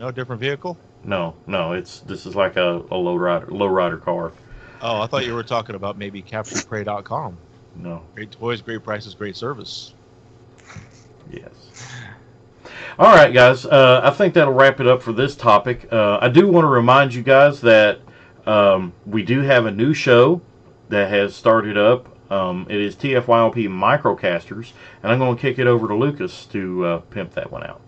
No, different vehicle. no. This is like a low rider car. Oh, I thought you were talking about maybe CapturePrey.com. No, Great toys, great prices, great service. yes. All right, guys. I think that'll wrap it up for this topic. I do want to remind you guys that we do have a new show that has started up. It is TFYLP Microcasters, and I'm going to kick it over to Lucas to pimp that one out.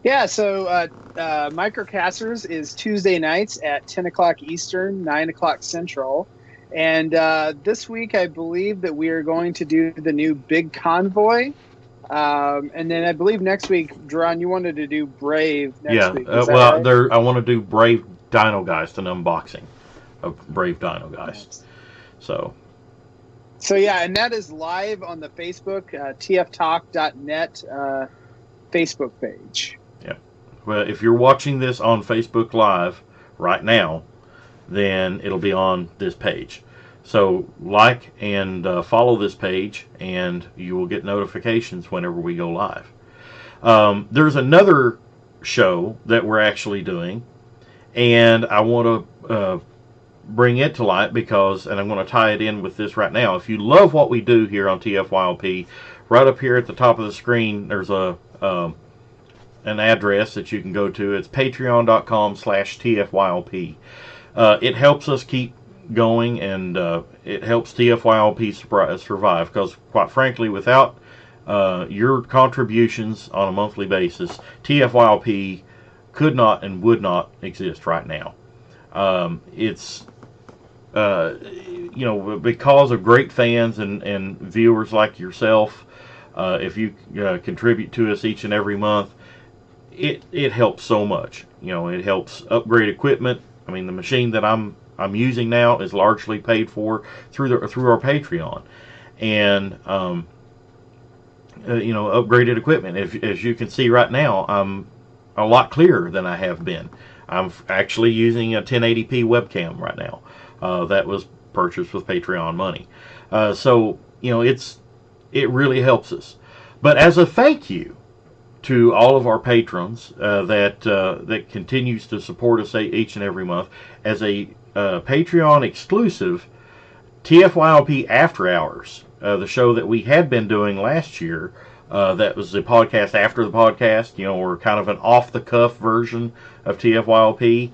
Yeah, so Microcasters is Tuesday nights at 10 o'clock Eastern, 9 o'clock Central. And this week, I believe that we are going to do the new Big Convoy. And then I believe next week, Duran, you wanted to do Brave next week. Is that right? I want to do Brave Dino Geist, an unboxing of Brave Dino Geist. So yeah, and that is live on the Facebook, tftalk.net Facebook page. yeah. Well, if you're watching this on Facebook Live right now, then it'll be on this page. So like and follow this page, and you will get notifications whenever we go live. There's another show that we're actually doing, and I want to bring it to light because, and I'm going to tie it in with this right now. If you love what we do here on TFYLP, right up here at the top of the screen, there's an address that you can go to. It's patreon.com/TFYLP. It helps us keep going, and it helps TFYLP survive, because quite frankly, without your contributions on a monthly basis, TFYLP could not and would not exist right now. It's because of great fans and viewers like yourself. If you contribute to us each and every month, it helps so much. It helps upgrade equipment. I mean, the machine that I'm using now is largely paid for through our Patreon, and upgraded equipment. As you can see right now, I'm a lot clearer than I have been. I'm actually using a 1080p webcam right now. That was purchased with Patreon money. So it really helps us. But as a thank you to all of our patrons that continues to support us each and every month, as a Patreon exclusive, TFYLP After Hours, the show that we had been doing last year, that was the podcast after the podcast, or kind of an off-the-cuff version of TFYLP,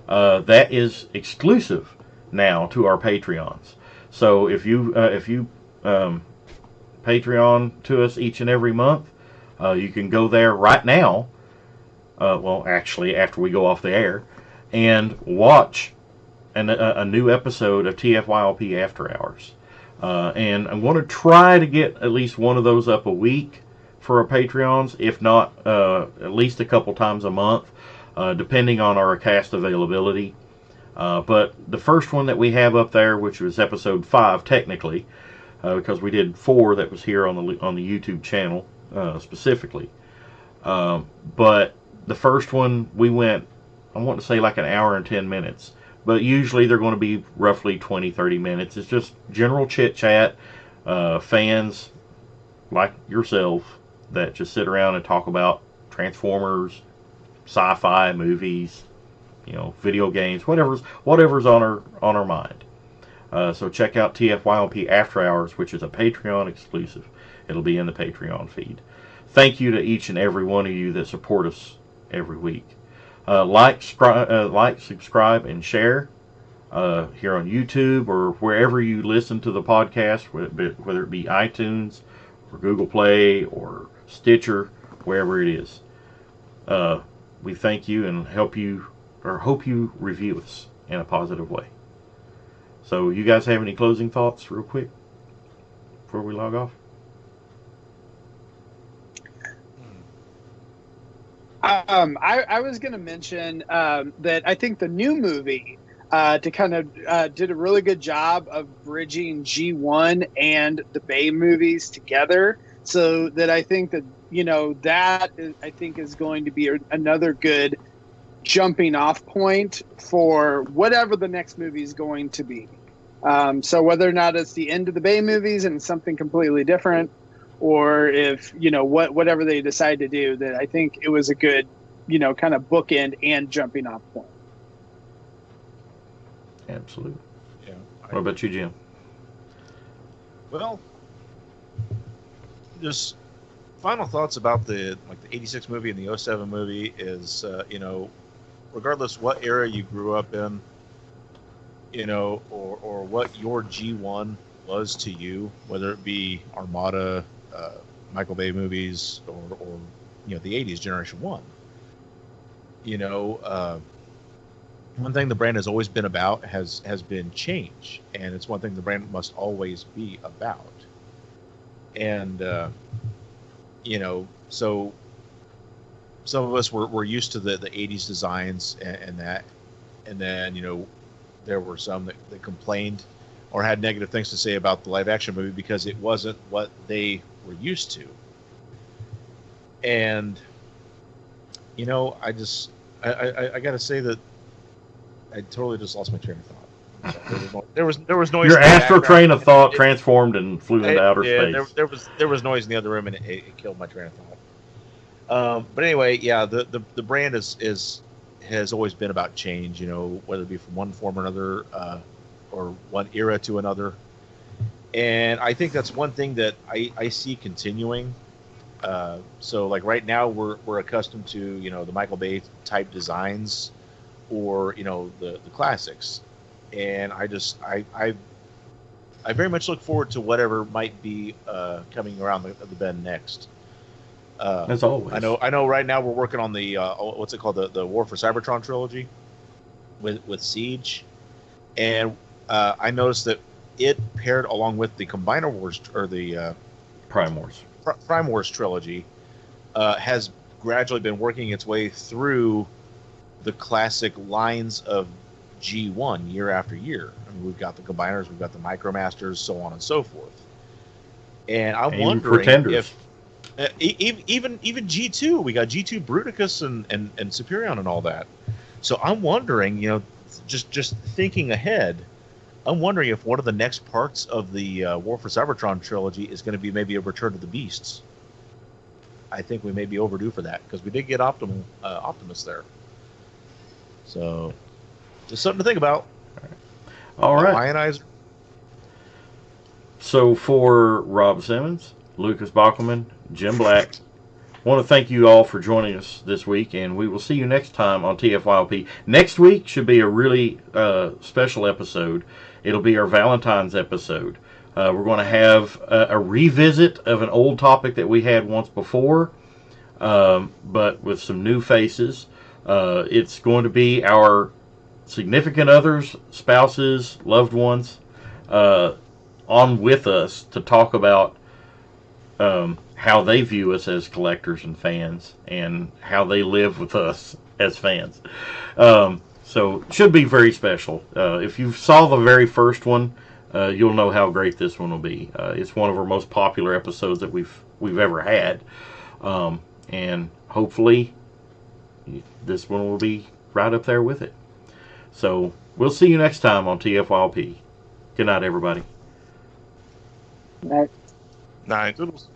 that is exclusive now to our Patreons. So if you Patreon to us each and every month, you can go there right now, well, actually, after we go off the air, and watch a new episode of TFYLP After Hours. And I'm going to try to get at least one of those up a week for our Patreons, if not at least a couple times a month, depending on our cast availability. But the first one that we have up there, which was episode 5 technically, because we did 4 that was here on the YouTube channel specifically. But the first one, we went, I want to say like an hour and 10 minutes. But usually they're going to be roughly 20-30 minutes. It's just general chit-chat, fans like yourself that just sit around and talk about Transformers, sci-fi movies, video games, whatever's on our mind. So check out TFYLP After Hours, which is a Patreon exclusive. It'll be in the Patreon feed. Thank you to each and every one of you that support us every week. Like, subscribe, and share here on YouTube or wherever you listen to the podcast, whether it be iTunes or Google Play or Stitcher, wherever it is. We thank you and hope you review us in a positive way. So, you guys have any closing thoughts, real quick, before we log off? I was going to mention that I think the new movie to kind of did a really good job of bridging G1 and the Bay movies together, so that I think that that I think is going to be another good jumping off point for whatever the next movie is going to be. So whether or not it's the end of the Bay movies and something completely different, or if whatever they decide to do, that I think it was a good kind of bookend and jumping off point. Absolutely. Yeah. What about you, Jim? Well, just final thoughts about the 86 movie and the 07 movie is regardless what era you grew up in, or what your G1 was to you, whether it be Armada, Michael Bay movies, or the 80s Generation 1. One thing the brand has always been about has been change, and it's one thing the brand must always be about. And so some of us were used to the 80s designs and that, and then there were some that complained or had negative things to say about the live action movie because it wasn't what they were used to. And I gotta say that I totally just lost my train of thought. There was noise. Your in the astral background. train of thought transformed and flew into outer space. There was noise in the other room and it killed my train of thought. But anyway, yeah, the brand has always been about change. Whether it be from one form or another, or one era to another. And I think that's one thing that I see continuing. So like right now we're accustomed to the Michael Bay type designs, or the classics, and I very much look forward to whatever might be coming around the bend next. As always, I know. Right now we're working on the what's it called, the War for Cybertron trilogy with Siege, and I noticed that it paired along with the Combiner Wars or the Prime Wars. Prime Wars trilogy has gradually been working its way through the classic lines of G1 year after year. I mean, we've got the Combiners, we've got the Micromasters, so on and so forth. And I'm wondering Pretenders. if even G2, we got G2 Bruticus and Superion and all that. So I'm wondering, just thinking ahead, I'm wondering if one of the next parts of the War for Cybertron trilogy is going to be maybe a Return of the Beasts. I think we may be overdue for that because we did get Optimus there. So, just something to think about. All right. Ionizer. So for Rob Simmons, Lucas Bockelman, Jim Black, I want to thank you all for joining us this week, and we will see you next time on TFYLP. Next week should be a really special episode. It'll be our Valentine's episode. We're going to have a revisit of an old topic that we had once before, but with some new faces. It's going to be our significant others, spouses, loved ones on with us to talk about how they view us as collectors and fans, and how they live with us as fans. So it should be very special. If you saw the very first one, you'll know how great this one will be. It's one of our most popular episodes that we've ever had, and hopefully this one will be right up there with it. So we'll see you next time on TFYLP. Good night, everybody. Right. Night. Toodles.